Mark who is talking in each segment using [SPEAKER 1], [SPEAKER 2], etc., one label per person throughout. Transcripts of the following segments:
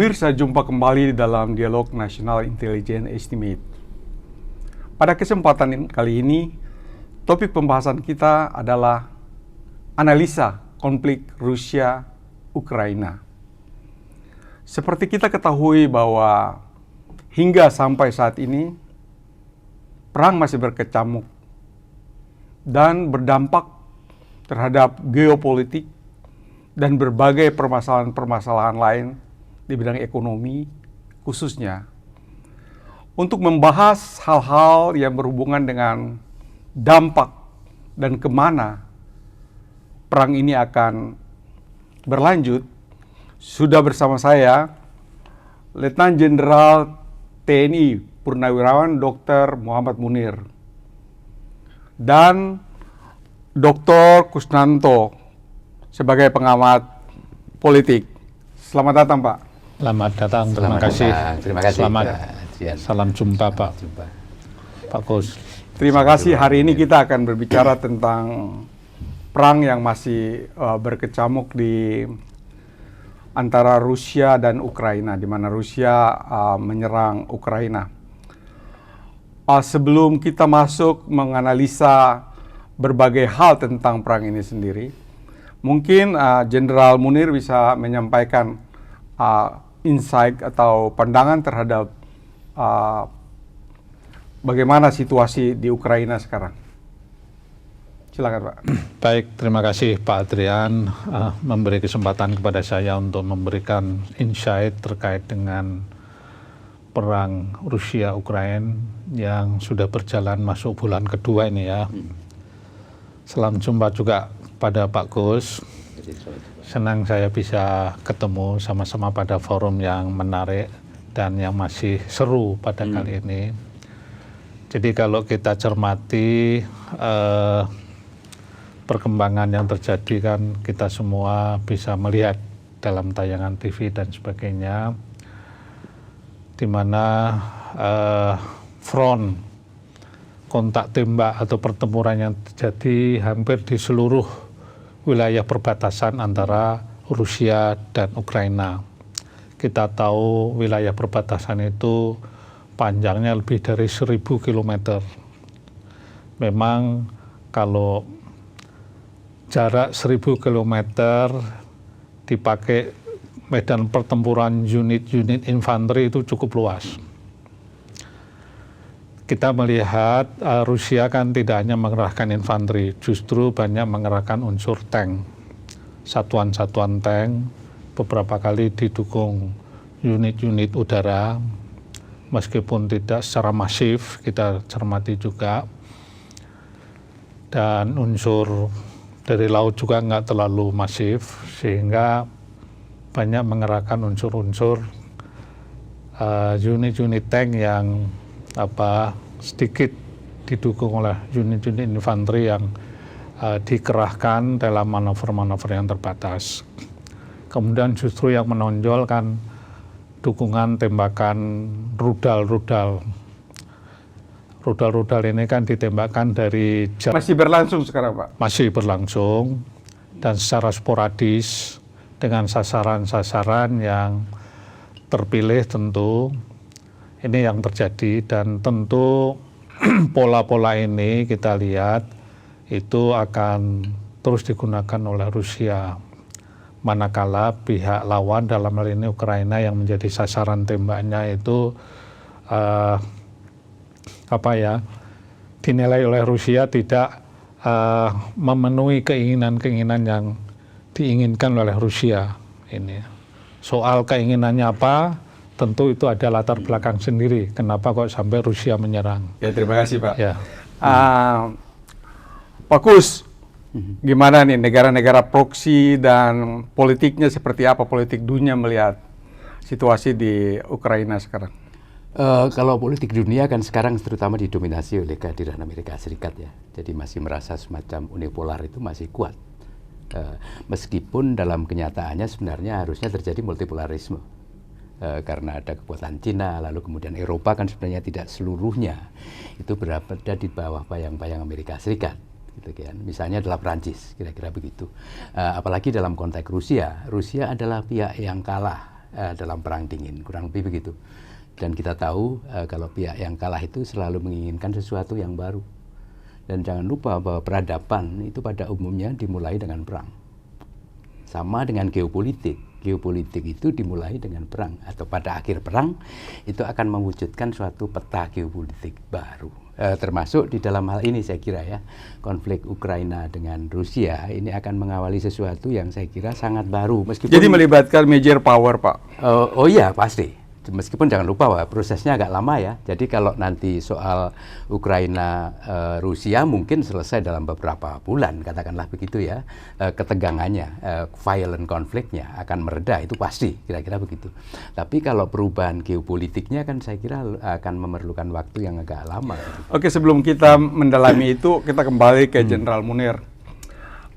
[SPEAKER 1] Pemirsa, jumpa kembali dalam Dialog National Intelligence Estimate. Pada kesempatan kali ini, topik pembahasan kita adalah analisa konflik Rusia-Ukraina. Seperti kita ketahui bahwa hingga sampai saat ini, perang masih berkecamuk dan berdampak terhadap geopolitik dan berbagai permasalahan-permasalahan lain di bidang ekonomi khususnya. Untuk membahas hal-hal yang berhubungan dengan dampak dan kemana perang ini akan berlanjut, sudah bersama saya Letnan Jenderal TNI Purnawirawan Dr. Muhammad Munir dan Dr. Kusnanto sebagai pengamat politik. Selamat datang, Pak.
[SPEAKER 2] Selamat datang, terima kasih.
[SPEAKER 3] Terima kasih.
[SPEAKER 2] Selamat, salam jumpa Pak. Pak Kus.
[SPEAKER 1] Terima kasih. Hari ini kita akan berbicara tentang perang yang masih berkecamuk di antara Rusia dan Ukraina, di mana Rusia menyerang Ukraina. Sebelum kita masuk menganalisa berbagai hal tentang perang ini sendiri, mungkin Jenderal Munir bisa menyampaikan insight atau pandangan terhadap bagaimana situasi di Ukraina sekarang. Silakan, Pak.
[SPEAKER 2] Baik, terima kasih Pak Adrian memberi kesempatan kepada saya untuk memberikan insight terkait dengan perang Rusia-Ukraina yang sudah berjalan masuk bulan kedua ini ya. Salam jumpa juga pada Pak Kus. Senang saya bisa ketemu sama-sama pada forum yang menarik dan yang masih seru pada kali ini. Jadi kalau kita cermati perkembangan yang terjadi kan kita semua bisa melihat dalam tayangan TV dan sebagainya, di mana front kontak tembak atau pertempuran yang terjadi hampir di seluruh wilayah perbatasan antara Rusia dan Ukraina. Kita tahu wilayah perbatasan itu panjangnya lebih dari 1000 km. Memang kalau jarak 1000 km dipakai medan pertempuran unit-unit infanteri itu cukup luas. Kita melihat Rusia kan tidak hanya mengerahkan infanteri, justru banyak mengerahkan unsur tank, satuan-satuan tank, beberapa kali didukung unit-unit udara, meskipun tidak secara masif, kita cermati juga, dan unsur dari laut juga nggak terlalu masif, sehingga banyak mengerahkan unsur-unsur unit-unit tank yang sedikit didukung oleh unit-unit infanteri yang dikerahkan dalam manuver-manuver yang terbatas. Kemudian justru yang menonjol kan dukungan tembakan rudal-rudal. Rudal-rudal ini kan ditembakkan dari jarak.
[SPEAKER 1] Masih berlangsung sekarang, Pak?
[SPEAKER 2] Masih berlangsung dan secara sporadis dengan sasaran-sasaran yang terpilih tentu. Ini yang terjadi dan tentu pola-pola ini kita lihat itu akan terus digunakan oleh Rusia. Manakala pihak lawan dalam hal ini Ukraina yang menjadi sasaran tembaknya itu dinilai oleh Rusia tidak memenuhi keinginan-keinginan yang diinginkan oleh Rusia. Ini soal keinginannya apa? Tentu itu ada latar belakang sendiri. Kenapa kok sampai Rusia menyerang?
[SPEAKER 1] Ya, terima kasih, Pak.
[SPEAKER 2] Ya.
[SPEAKER 1] Pak Kus, gimana nih negara-negara proksi dan politiknya seperti apa, politik dunia melihat situasi di Ukraina sekarang?
[SPEAKER 3] Kalau politik dunia kan sekarang terutama didominasi oleh kehadiran Amerika Serikat ya. Jadi masih merasa semacam unipolar itu masih kuat. Meskipun dalam kenyataannya sebenarnya harusnya terjadi multipolarisme. Karena ada kekuatan Cina, lalu kemudian Eropa kan sebenarnya tidak seluruhnya itu berada di bawah bayang-bayang Amerika Serikat. Gitu kan. Misalnya adalah Prancis, kira-kira begitu. Apalagi dalam konteks Rusia, Rusia adalah pihak yang kalah dalam perang dingin, kurang lebih begitu. Dan kita tahu kalau pihak yang kalah itu selalu menginginkan sesuatu yang baru. Dan jangan lupa bahwa peradaban itu pada umumnya dimulai dengan perang. Sama dengan geopolitik. Geopolitik itu dimulai dengan perang, atau pada akhir perang itu akan mewujudkan suatu peta geopolitik baru. Termasuk di dalam hal ini saya kira ya, konflik Ukraina dengan Rusia ini akan mengawali sesuatu yang saya kira sangat baru. Meskipun
[SPEAKER 1] Jadi melibatkan major power, Pak.
[SPEAKER 3] oh iya pasti. Meskipun jangan lupa bahwa prosesnya agak lama ya. Jadi kalau nanti soal Ukraina Rusia mungkin selesai dalam beberapa bulan, katakanlah begitu ya. Ketegangannya, violent konfliknya akan mereda, itu pasti, kira-kira begitu. Tapi kalau perubahan geopolitiknya kan saya kira akan memerlukan waktu yang agak lama.
[SPEAKER 1] Oke, sebelum kita mendalami itu, kita kembali ke Jenderal Munir.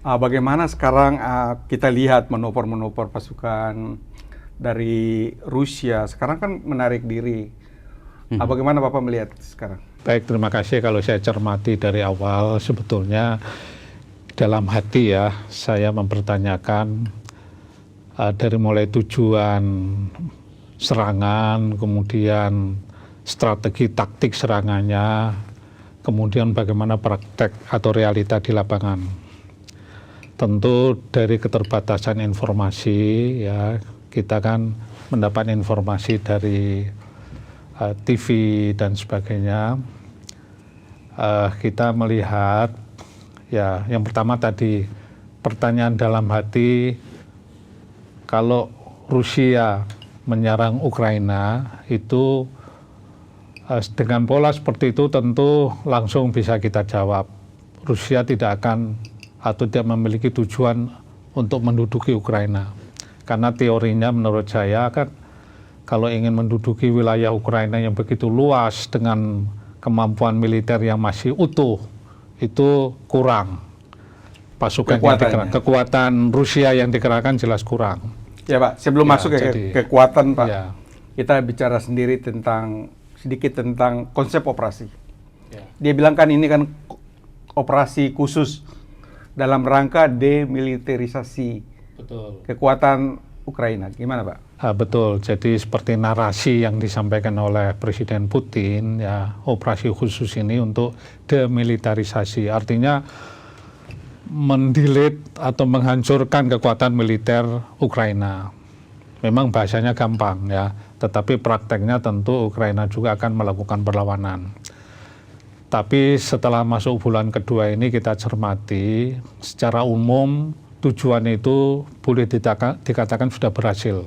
[SPEAKER 1] Bagaimana sekarang kita lihat manuver-manuver pasukan dari Rusia sekarang kan menarik diri. Bagaimana Bapak melihat sekarang?
[SPEAKER 2] Baik, terima kasih. Kalau saya cermati dari awal, sebetulnya dalam hati ya, saya mempertanyakan dari mulai tujuan serangan, kemudian strategi taktik serangannya, kemudian bagaimana praktek atau realita di lapangan. Tentu dari keterbatasan informasi ya, kita kan mendapat informasi dari TV dan sebagainya. Kita melihat, ya yang pertama tadi, pertanyaan dalam hati, kalau Rusia menyerang Ukraina, itu dengan pola seperti itu tentu langsung bisa kita jawab. Rusia tidak akan atau tidak memiliki tujuan untuk menduduki Ukraina. Karena teorinya menurut saya kan kalau ingin menduduki wilayah Ukraina yang begitu luas dengan kemampuan militer yang masih utuh, itu kurang. Pasukan yang dikerahkan, kekuatan Rusia yang dikerahkan jelas kurang.
[SPEAKER 1] Ya Pak, sebelum masuk ke kekuatan Pak, kita bicara sendiri sedikit tentang konsep operasi. Dia bilang kan ini kan operasi khusus dalam rangka demilitarisasi.
[SPEAKER 2] Betul.
[SPEAKER 1] Kekuatan Ukraina, gimana Pak?
[SPEAKER 2] Betul, jadi seperti narasi yang disampaikan oleh Presiden Putin, ya operasi khusus ini untuk demilitarisasi, artinya mendelete atau menghancurkan kekuatan militer Ukraina. Memang bahasanya gampang ya, tetapi prakteknya tentu Ukraina juga akan melakukan perlawanan. Tapi setelah masuk bulan kedua ini kita cermati, secara umum tujuan itu boleh dikatakan sudah berhasil.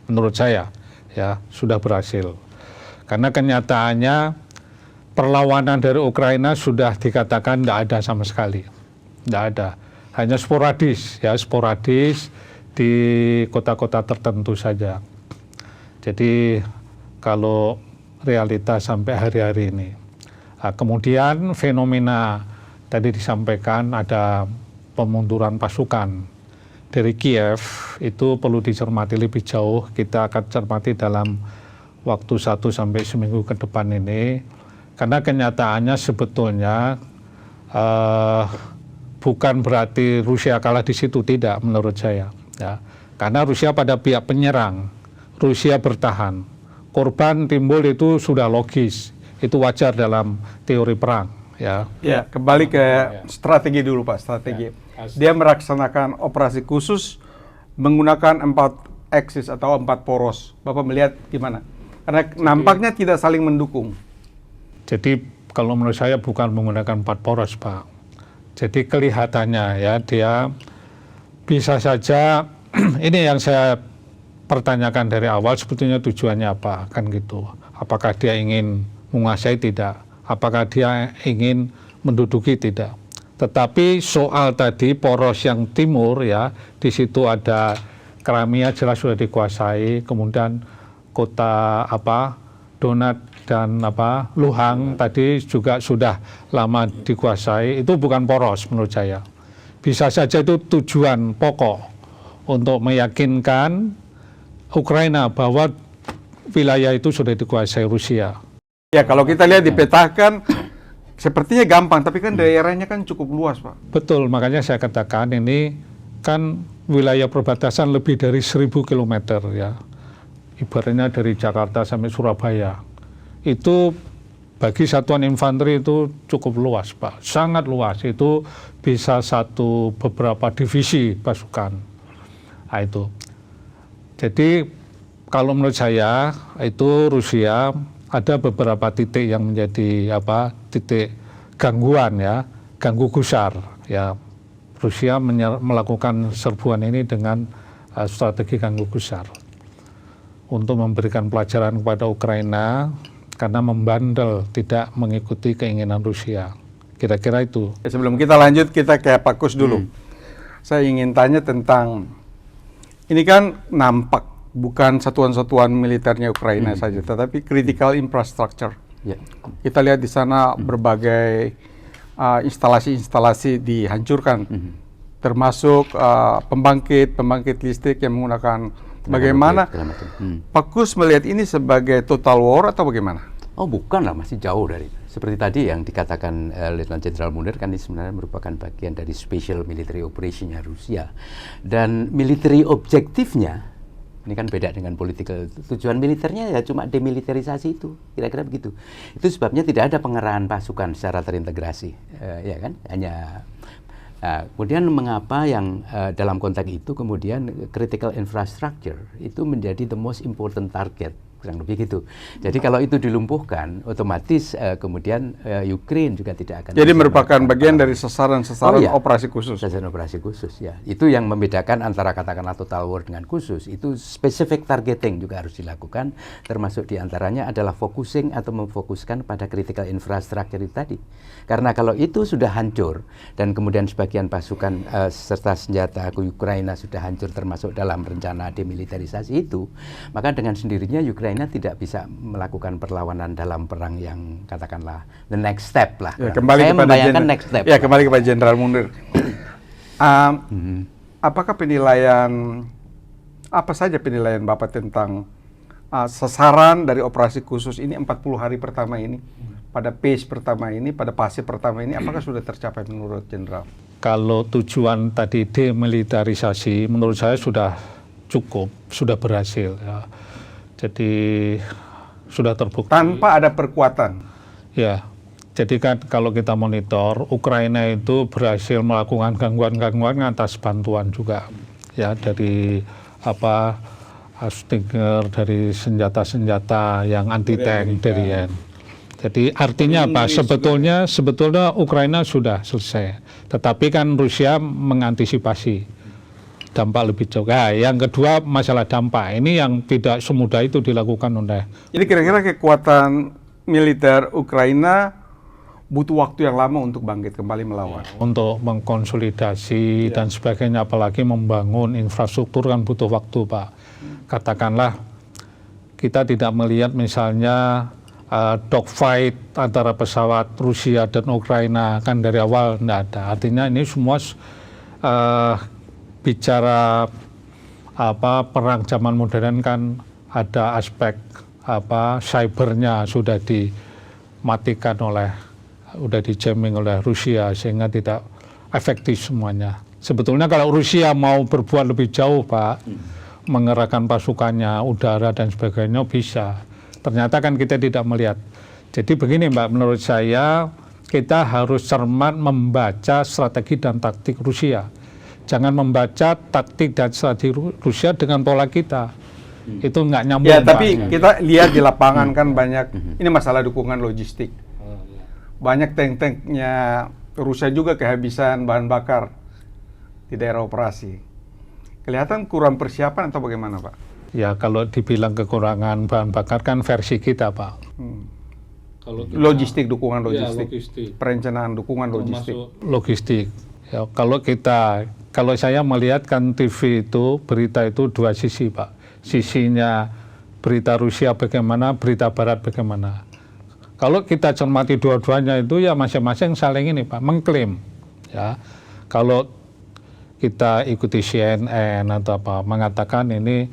[SPEAKER 2] Menurut saya, ya sudah berhasil. Karena kenyataannya perlawanan dari Ukraina sudah dikatakan tidak ada sama sekali. Tidak ada. Hanya sporadis, ya sporadis di kota-kota tertentu saja. Jadi kalau realitas sampai hari-hari ini. Kemudian fenomena tadi disampaikan ada pemunduran pasukan dari Kiev, itu perlu dicermati lebih jauh. Kita akan cermati dalam waktu 1 sampai seminggu ke depan ini, karena kenyataannya sebetulnya bukan berarti Rusia kalah di situ, tidak menurut saya ya. Karena Rusia pada pihak penyerang, Rusia bertahan, korban timbul itu sudah logis, itu wajar dalam teori perang ya.
[SPEAKER 1] Ya, kembali ke strategi dulu Pak, strategi. Dia melaksanakan operasi khusus menggunakan 4 aksis atau 4 poros. Bapak melihat gimana? Karena nampaknya tidak saling mendukung.
[SPEAKER 2] Jadi kalau menurut saya bukan menggunakan 4 poros Pak. Jadi kelihatannya ya dia bisa saja, ini yang saya pertanyakan dari awal, sebetulnya tujuannya apa kan gitu. Apakah dia ingin menguasai, tidak? Apakah dia ingin menduduki, tidak? Tetapi soal tadi poros yang timur ya, di situ ada Crimea jelas sudah dikuasai, kemudian kota Donetsk dan Luhansk tadi juga sudah lama dikuasai. Itu bukan poros menurut saya. Bisa saja itu tujuan pokok untuk meyakinkan Ukraina bahwa wilayah itu sudah dikuasai Rusia.
[SPEAKER 1] Ya, kalau kita lihat dipetakan sepertinya gampang, tapi kan daerahnya kan cukup luas, Pak.
[SPEAKER 2] Betul, makanya saya katakan ini kan wilayah perbatasan lebih dari 1.000 kilometer ya. ibaratnya dari Jakarta sampai Surabaya. Itu bagi satuan infanteri itu cukup luas, Pak. Sangat luas. Itu bisa beberapa divisi pasukan. Nah, itu. Jadi kalau menurut saya itu Rusia ada beberapa titik yang menjadi titik gangguan ya, ganggu gusar ya. Rusia melakukan serbuan ini dengan strategi ganggu gusar untuk memberikan pelajaran kepada Ukraina karena membandel, tidak mengikuti keinginan Rusia. Kira-kira itu.
[SPEAKER 1] Sebelum kita lanjut, kita ke Pak Kus dulu. Saya ingin tanya tentang, ini kan nampak bukan satuan-satuan militernya Ukraina saja, tetapi critical infrastructure.
[SPEAKER 3] Ya.
[SPEAKER 1] Kita lihat di sana berbagai instalasi-instalasi dihancurkan, termasuk pembangkit listrik yang menggunakan. Bagaimana Pak Kus melihat ini sebagai total war atau bagaimana?
[SPEAKER 3] Oh bukan lah, masih jauh dari itu. Seperti tadi yang dikatakan Letnan Jenderal Munir kan ini sebenarnya merupakan bagian dari special military operation-nya Rusia. Dan military objektifnya, ini kan beda dengan political, tujuan militernya ya cuma demilitarisasi itu, kira-kira begitu. Itu sebabnya tidak ada pengerahan pasukan secara terintegrasi, ya kan? Hanya kemudian mengapa yang dalam konteks itu kemudian critical infrastructure itu menjadi the most important target, kurang lebih gitu. Jadi kalau itu dilumpuhkan, otomatis kemudian Ukraine juga tidak akan.
[SPEAKER 1] Jadi merupakan bagian dari sasaran-sasaran operasi khusus.
[SPEAKER 3] Sasaran operasi khusus ya. Itu yang membedakan antara katakanlah total war dengan khusus. Itu specific targeting juga harus dilakukan. Termasuk diantaranya adalah focusing atau memfokuskan pada critical infrastructure itu tadi. Karena kalau itu sudah hancur dan kemudian sebagian pasukan serta senjata Ukraina sudah hancur termasuk dalam rencana demilitarisasi itu, maka dengan sendirinya Ukraina tidak bisa melakukan perlawanan dalam perang yang katakanlah the next step lah.
[SPEAKER 1] Ya, kembali
[SPEAKER 3] saya
[SPEAKER 1] kepada
[SPEAKER 3] membayangkan next step.
[SPEAKER 1] Ya, kembali kepada Jenderal Munir. Apakah penilaian, apa saja penilaian Bapak tentang sasaran dari operasi khusus ini 40 hari pertama ini, pada phase pertama ini, pada fase pertama ini, apakah sudah tercapai menurut Jenderal?
[SPEAKER 2] Kalau tujuan tadi demilitarisasi, menurut saya sudah cukup, sudah berhasil. Ya. Jadi sudah terbukti.
[SPEAKER 1] Tanpa ada perkuatan.
[SPEAKER 2] Ya, jadi kan kalau kita monitor, Ukraina itu berhasil melakukan gangguan-gangguan atas bantuan juga, ya dari Stinger, dari senjata-senjata yang anti tank dari Yen. Jadi artinya apa? Sebetulnya Ukraina sudah selesai, tetapi kan Rusia mengantisipasi dampak lebih jauh. Nah, yang kedua masalah dampak ini yang tidak semudah itu dilakukan oleh.
[SPEAKER 1] Jadi kira-kira kekuatan militer Ukraina butuh waktu yang lama untuk bangkit kembali melawan.
[SPEAKER 2] Untuk mengkonsolidasi dan sebagainya, apalagi membangun infrastruktur kan butuh waktu, Pak. Katakanlah kita tidak melihat misalnya dogfight antara pesawat Rusia dan Ukraina kan dari awal tidak ada. Artinya ini semua bicara perang zaman modern kan ada aspek cybernya sudah dimatikan udah di-jamming oleh Rusia sehingga tidak efektif semuanya. Sebetulnya kalau Rusia mau berbuat lebih jauh, Pak, mengerahkan pasukannya, udara dan sebagainya bisa. Ternyata kan kita tidak melihat. Jadi begini, Mbak, menurut saya kita harus cermat membaca strategi dan taktik Rusia. Jangan membaca taktik dan strategi Rusia dengan pola kita. Itu nggak nyambung.
[SPEAKER 1] Ya, tapi kita lihat di lapangan kan banyak, ini masalah dukungan logistik. Banyak tank-tanknya Rusia juga kehabisan bahan bakar di daerah operasi. Kelihatan kurang persiapan atau bagaimana, Pak?
[SPEAKER 2] Ya, kalau dibilang kekurangan bahan bakar kan versi kita, Pak.
[SPEAKER 1] Kalau logistik, dukungan logistik, perencanaan dukungan logistik.
[SPEAKER 2] Logistik. Ya, kalau saya melihat kan TV itu, berita itu dua sisi, Pak. Sisinya berita Rusia bagaimana, berita Barat bagaimana. Kalau kita cermati dua-duanya itu ya masing-masing saling ini, Pak, mengklaim. Ya, kalau kita ikuti CNN atau apa, mengatakan ini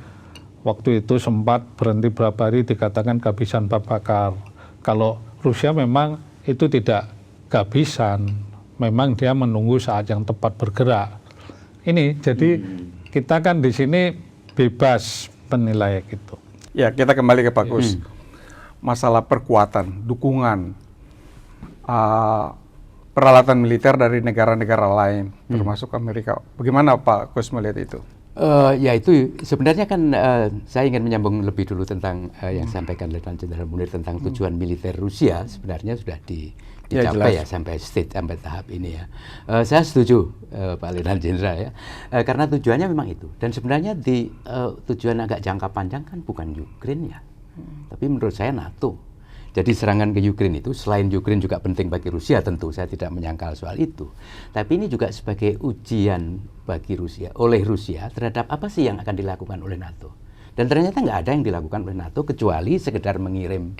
[SPEAKER 2] waktu itu sempat berhenti berapa hari dikatakan kehabisan bahan bakar. Kalau Rusia memang itu tidak kehabisan, memang dia menunggu saat yang tepat bergerak. Ini jadi kita kan di sini bebas penilaian gitu.
[SPEAKER 1] Ya, kita kembali ke Pak Kus. Masalah perkuatan, dukungan, peralatan militer dari negara-negara lain, termasuk Amerika. Bagaimana Pak Kus melihat itu?
[SPEAKER 3] Ya itu sebenarnya kan saya ingin menyambung lebih dulu tentang yang disampaikan Letnan Jenderal Munir tentang tujuan militer Rusia sebenarnya sudah dicapai ya sampai tahap ini ya. Saya setuju Pak Letnan Jenderal ya, karena tujuannya memang itu. Dan sebenarnya tujuan agak jangka panjang kan bukan Ukraine ya, tapi menurut saya NATO. Jadi serangan ke Ukraine itu selain Ukraine juga penting bagi Rusia tentu, saya tidak menyangkal soal itu. Tapi ini juga sebagai ujian bagi Rusia, oleh Rusia terhadap apa sih yang akan dilakukan oleh NATO. Dan ternyata nggak ada yang dilakukan oleh NATO kecuali sekedar mengirim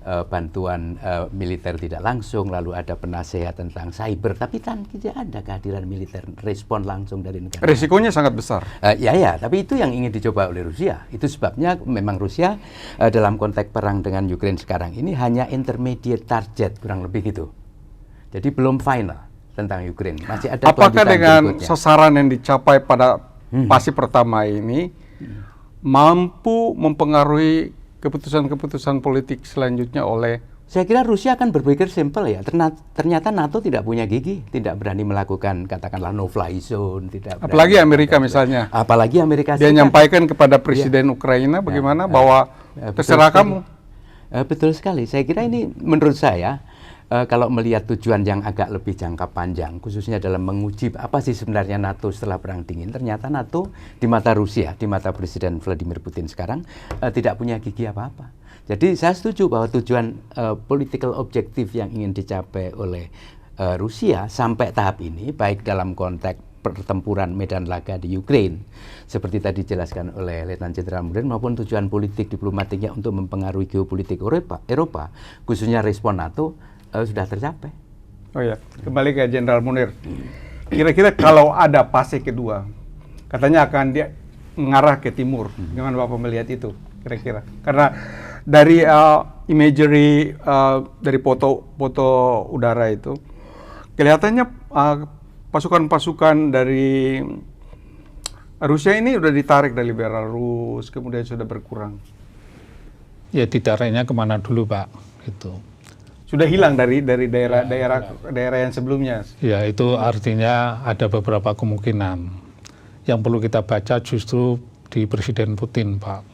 [SPEAKER 3] bantuan militer tidak langsung, lalu ada penasehat tentang cyber, tapi kan tidak ada kehadiran militer respon langsung dari negara.
[SPEAKER 1] Risikonya sangat besar.
[SPEAKER 3] Ya, tapi itu yang ingin dicoba oleh Rusia. Itu sebabnya memang Rusia dalam konteks perang dengan Ukraine sekarang ini hanya intermediate target, kurang lebih gitu. Jadi belum final tentang Ukraine. Masih ada
[SPEAKER 1] apakah dengan
[SPEAKER 3] berikutnya.
[SPEAKER 1] sasaran yang dicapai pada fase pertama ini mampu mempengaruhi keputusan-keputusan politik selanjutnya oleh...
[SPEAKER 3] Saya kira Rusia akan berpikir simpel ya. Ternyata NATO tidak punya gigi, tidak berani melakukan katakanlah no-fly zone, tidak.
[SPEAKER 1] Apalagi Amerika misalnya.
[SPEAKER 3] Apalagi Amerika
[SPEAKER 1] Dia
[SPEAKER 3] Serikat.
[SPEAKER 1] nyampaikan kepada Presiden Ukraina bagaimana bahwa terserah kamu.
[SPEAKER 3] Betul sekali. Saya kira ini menurut saya kalau melihat tujuan yang agak lebih jangka panjang, khususnya dalam menguji apa sih sebenarnya NATO setelah Perang Dingin, ternyata NATO di mata Rusia, di mata Presiden Vladimir Putin sekarang tidak punya gigi apa-apa. Jadi saya setuju bahwa tujuan political objective yang ingin dicapai oleh Rusia sampai tahap ini, baik dalam konteks pertempuran medan laga di Ukraine, seperti tadi dijelaskan oleh Letnan Jenderal Munir, maupun tujuan politik diplomatiknya untuk mempengaruhi geopolitik Eropa, khususnya respon NATO, sudah tercapai.
[SPEAKER 1] Oh ya, kembali ke Jenderal Munir. Kira-kira kalau ada fase kedua, katanya akan dia mengarah ke timur. Gimana Bapak melihat itu? Kira-kira? Karena dari imagery dari foto udara itu, kelihatannya pasukan-pasukan dari Rusia ini sudah ditarik dari Belarus, kemudian sudah berkurang.
[SPEAKER 2] Ya ditariknya kemana dulu Pak? Itu.
[SPEAKER 1] Sudah hilang dari daerah yang sebelumnya.
[SPEAKER 2] Ya itu artinya ada beberapa kemungkinan. Yang perlu kita baca justru di Presiden Putin Pak.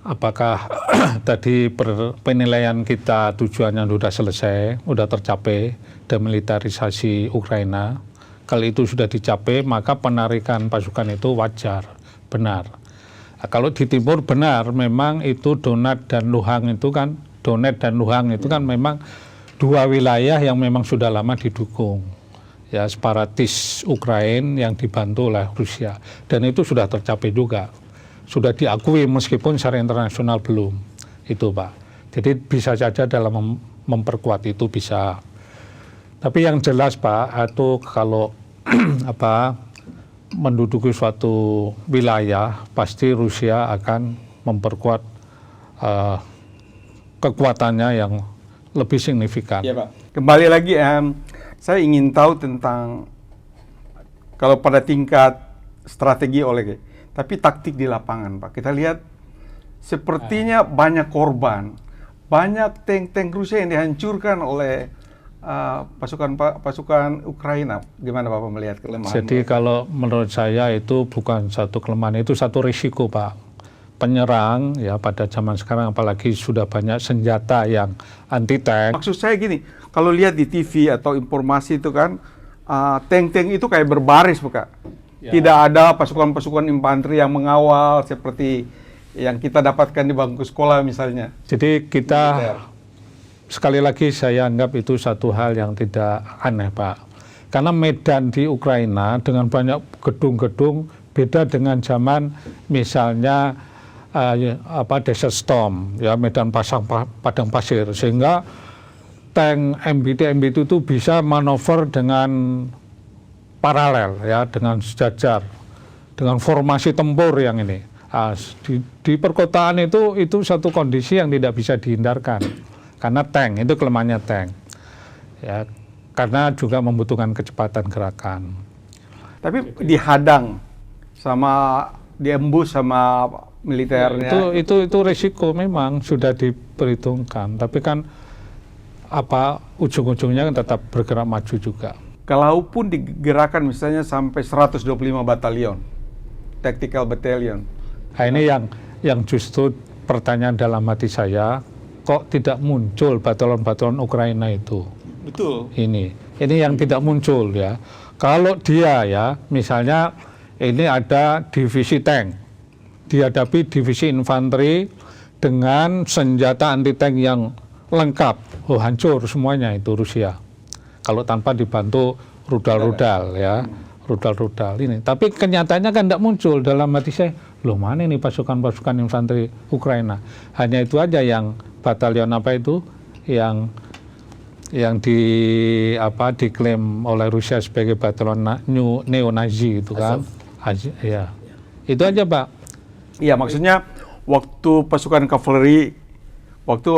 [SPEAKER 2] Apakah tadi penilaian kita tujuannya sudah selesai, sudah tercapai, demilitarisasi Ukraina. Kalau itu sudah dicapai, maka penarikan pasukan itu wajar, benar. Nah, kalau di timur benar, memang itu Donetsk dan Luhansk itu kan memang dua wilayah yang memang sudah lama didukung. Ya, separatis Ukraina yang dibantu oleh Rusia. Dan itu sudah tercapai juga. Sudah diakui meskipun secara internasional belum. Itu Pak. Jadi bisa saja dalam memperkuat itu bisa. Tapi yang jelas Pak, itu kalau menduduki suatu wilayah, pasti Rusia akan memperkuat kekuatannya yang lebih signifikan.
[SPEAKER 1] Ya Pak. Kembali lagi, saya ingin tahu tentang kalau pada tingkat strategi tapi taktik di lapangan Pak. Kita lihat sepertinya banyak korban, banyak tank-tank Rusia yang dihancurkan oleh pasukan Ukraina. Gimana Bapak melihat kelemahan?
[SPEAKER 2] Jadi kalau menurut saya itu bukan satu kelemahan, itu satu risiko Pak. Penyerang ya pada zaman sekarang apalagi sudah banyak senjata yang anti tank.
[SPEAKER 1] Maksud saya gini, kalau lihat di TV atau informasi itu kan tank-tank itu kayak berbaris Pak. Ya. Tidak ada pasukan-pasukan infanteri yang mengawal seperti yang kita dapatkan di bangku sekolah misalnya.
[SPEAKER 2] Jadi kita sekali lagi saya anggap itu satu hal yang tidak aneh Pak. Karena medan di Ukraina dengan banyak gedung-gedung beda dengan zaman misalnya Desert Storm, ya medan padang pasir, sehingga tank MBT itu bisa manuver dengan paralel, ya dengan sejajar, dengan formasi tempur yang ini. Di perkotaan itu satu kondisi yang tidak bisa dihindarkan, karena tank itu kelemahannya tank, ya karena juga membutuhkan kecepatan gerakan.
[SPEAKER 1] Tapi dihadang diembus sama militernya.
[SPEAKER 2] Itu risiko memang sudah diperhitungkan, tapi kan ujung-ujungnya kan tetap bergerak maju juga.
[SPEAKER 1] Kalaupun digerakkan misalnya sampai 125 batalion, tactical battalion.
[SPEAKER 2] Nah, ini yang justru pertanyaan dalam hati saya, kok tidak muncul batalion-batalion Ukraina itu?
[SPEAKER 1] Betul.
[SPEAKER 2] Ini yang tidak muncul ya. Kalau dia ya, misalnya ini ada divisi tank, dihadapi divisi infanteri dengan senjata anti tank yang lengkap, hancur semuanya itu Rusia. Kalau tanpa dibantu rudal-rudal ya, rudal-rudal ini. Tapi kenyataannya kan tidak muncul dalam hati saya. Loh, mana ini pasukan-pasukan infanteri Ukraina? Hanya itu aja yang batalion yang diklaim oleh Rusia sebagai batalion neo-Nazi itu kan. Ya. Itu aja, Pak.
[SPEAKER 1] Iya, maksudnya waktu pasukan kavaleri, waktu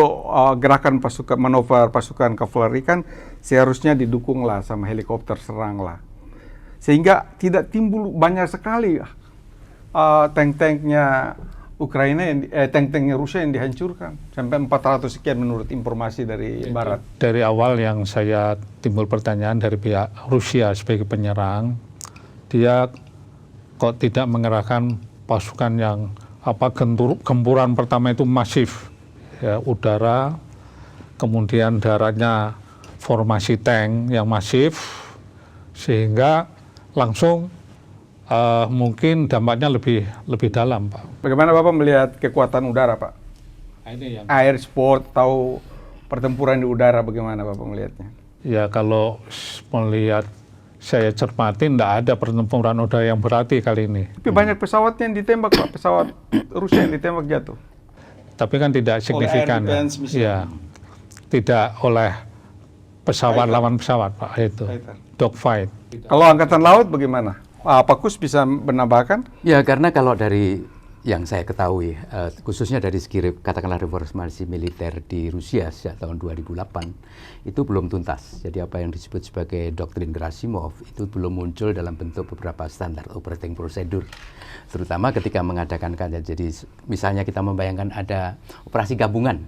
[SPEAKER 1] gerakan pasukan manuver pasukan kavaleri kan seharusnya didukung lah sama helikopter serang lah. Sehingga tidak timbul banyak sekali tank-tanknya Ukraina, tank-tanknya Rusia yang dihancurkan. Sampai 400 sekian menurut informasi dari Barat.
[SPEAKER 2] Dari awal yang saya timbul pertanyaan dari pihak Rusia sebagai penyerang, dia kok tidak mengerahkan pasukan yang gempuran pertama itu masif, ya, udara, kemudian daratnya formasi tank yang masif, sehingga langsung mungkin dampaknya lebih dalam, Pak.
[SPEAKER 1] Bagaimana Bapak melihat kekuatan udara, Pak?
[SPEAKER 2] Ini yang
[SPEAKER 1] Air sport atau pertempuran di udara, bagaimana Bapak melihatnya?
[SPEAKER 2] ya, kalau melihat saya cermati, tidak ada pertempuran udara yang berarti kali ini.
[SPEAKER 1] Tapi banyak pesawat yang ditembak, Pak. Pesawat Rusia yang ditembak jatuh.
[SPEAKER 2] Tapi kan tidak signifikan. Ya, tidak oleh pesawat lawan pesawat, Pak. Itu dogfight.
[SPEAKER 1] Kalau angkatan laut bagaimana? Pak Kus bisa menambahkan?
[SPEAKER 3] Ya, karena kalau dari yang saya ketahui, khususnya dari segi katakanlah reformasi militer di Rusia sejak tahun 2008, itu belum tuntas. Jadi apa yang disebut sebagai doktrin Gerasimov itu belum muncul dalam bentuk beberapa standar operating procedure. Terutama ketika mengadakan jadi misalnya kita membayangkan ada operasi gabungan,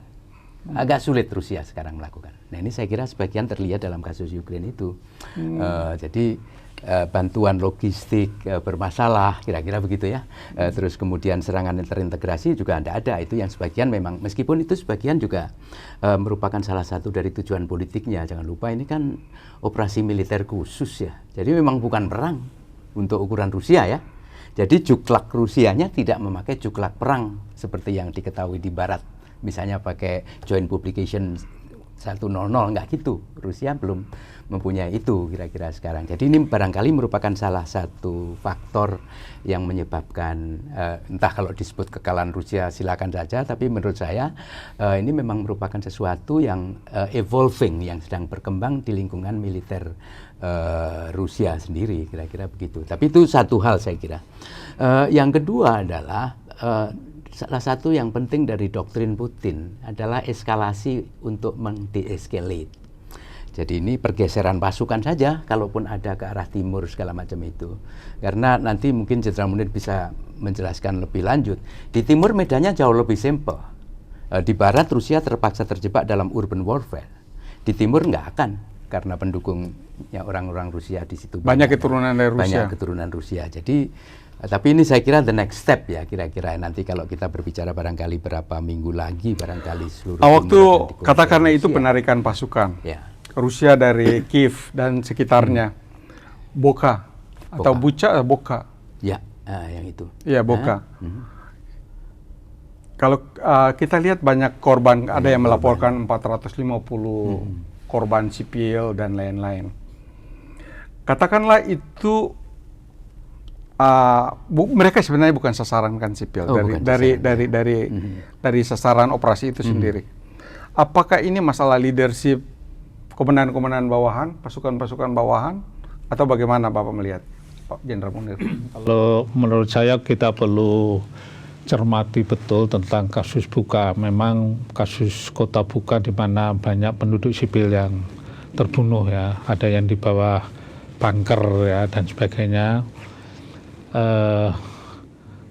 [SPEAKER 3] agak sulit Rusia sekarang melakukan. Nah, ini saya kira sebagian terlihat dalam kasus Ukraina itu. Jadi bantuan logistik bermasalah, kira-kira begitu ya. Terus kemudian serangan terintegrasi juga tidak ada. Itu yang sebagian memang, meskipun itu sebagian juga merupakan salah satu dari tujuan politiknya. Jangan lupa ini kan operasi militer khusus ya. Jadi memang bukan perang untuk ukuran Rusia ya. Jadi juklak Rusianya tidak memakai juklak perang seperti yang diketahui di Barat. Misalnya pakai joint publication 100, enggak gitu. Rusia belum mempunyai itu kira-kira sekarang. Jadi ini barangkali merupakan salah satu faktor yang menyebabkan, entah kalau disebut kekalahan Rusia silakan saja, tapi menurut saya ini memang merupakan sesuatu yang evolving, yang sedang berkembang di lingkungan militer Rusia sendiri, kira-kira begitu. Tapi itu satu hal saya kira. Yang kedua adalah salah satu yang penting dari doktrin Putin adalah eskalasi untuk mende-escalate. Jadi ini pergeseran pasukan saja, kalaupun ada ke arah timur segala macam itu. Karena nanti mungkin Jenderal Munir bisa menjelaskan lebih lanjut. Di timur medannya jauh lebih simple. Di barat Rusia terpaksa terjebak dalam urban warfare. Di timur nggak akan, karena pendukungnya orang-orang Rusia di situ.
[SPEAKER 1] Banyak keturunan dari Rusia.
[SPEAKER 3] Banyak keturunan Rusia. Jadi, tapi ini saya kira the next step ya, kira-kira nanti kalau kita berbicara barangkali berapa minggu lagi, barangkali seluruh.
[SPEAKER 1] Waktu katakanlah itu penarikan pasukan.
[SPEAKER 3] Ya.
[SPEAKER 1] Rusia dari Kiev dan sekitarnya, Boka atau Bucha, Boka.
[SPEAKER 3] Ya, yang itu.
[SPEAKER 1] Iya, Boka. Kalau kita lihat banyak korban, ada yang melaporkan 450 korban sipil dan lain-lain. Katakanlah itu mereka sebenarnya bukan sasaran kan sipil, dari sasaran operasi itu sendiri. Apakah ini masalah leadership komandan-komandan bawahan, pasukan-pasukan bawahan, atau bagaimana Bapak melihat, Pak Jenderal Munir?
[SPEAKER 2] Kalau menurut saya kita perlu cermati betul tentang kasus Buka. Memang kasus kota Buka di mana banyak penduduk sipil yang terbunuh ya, ada yang di bawah bunker ya dan sebagainya.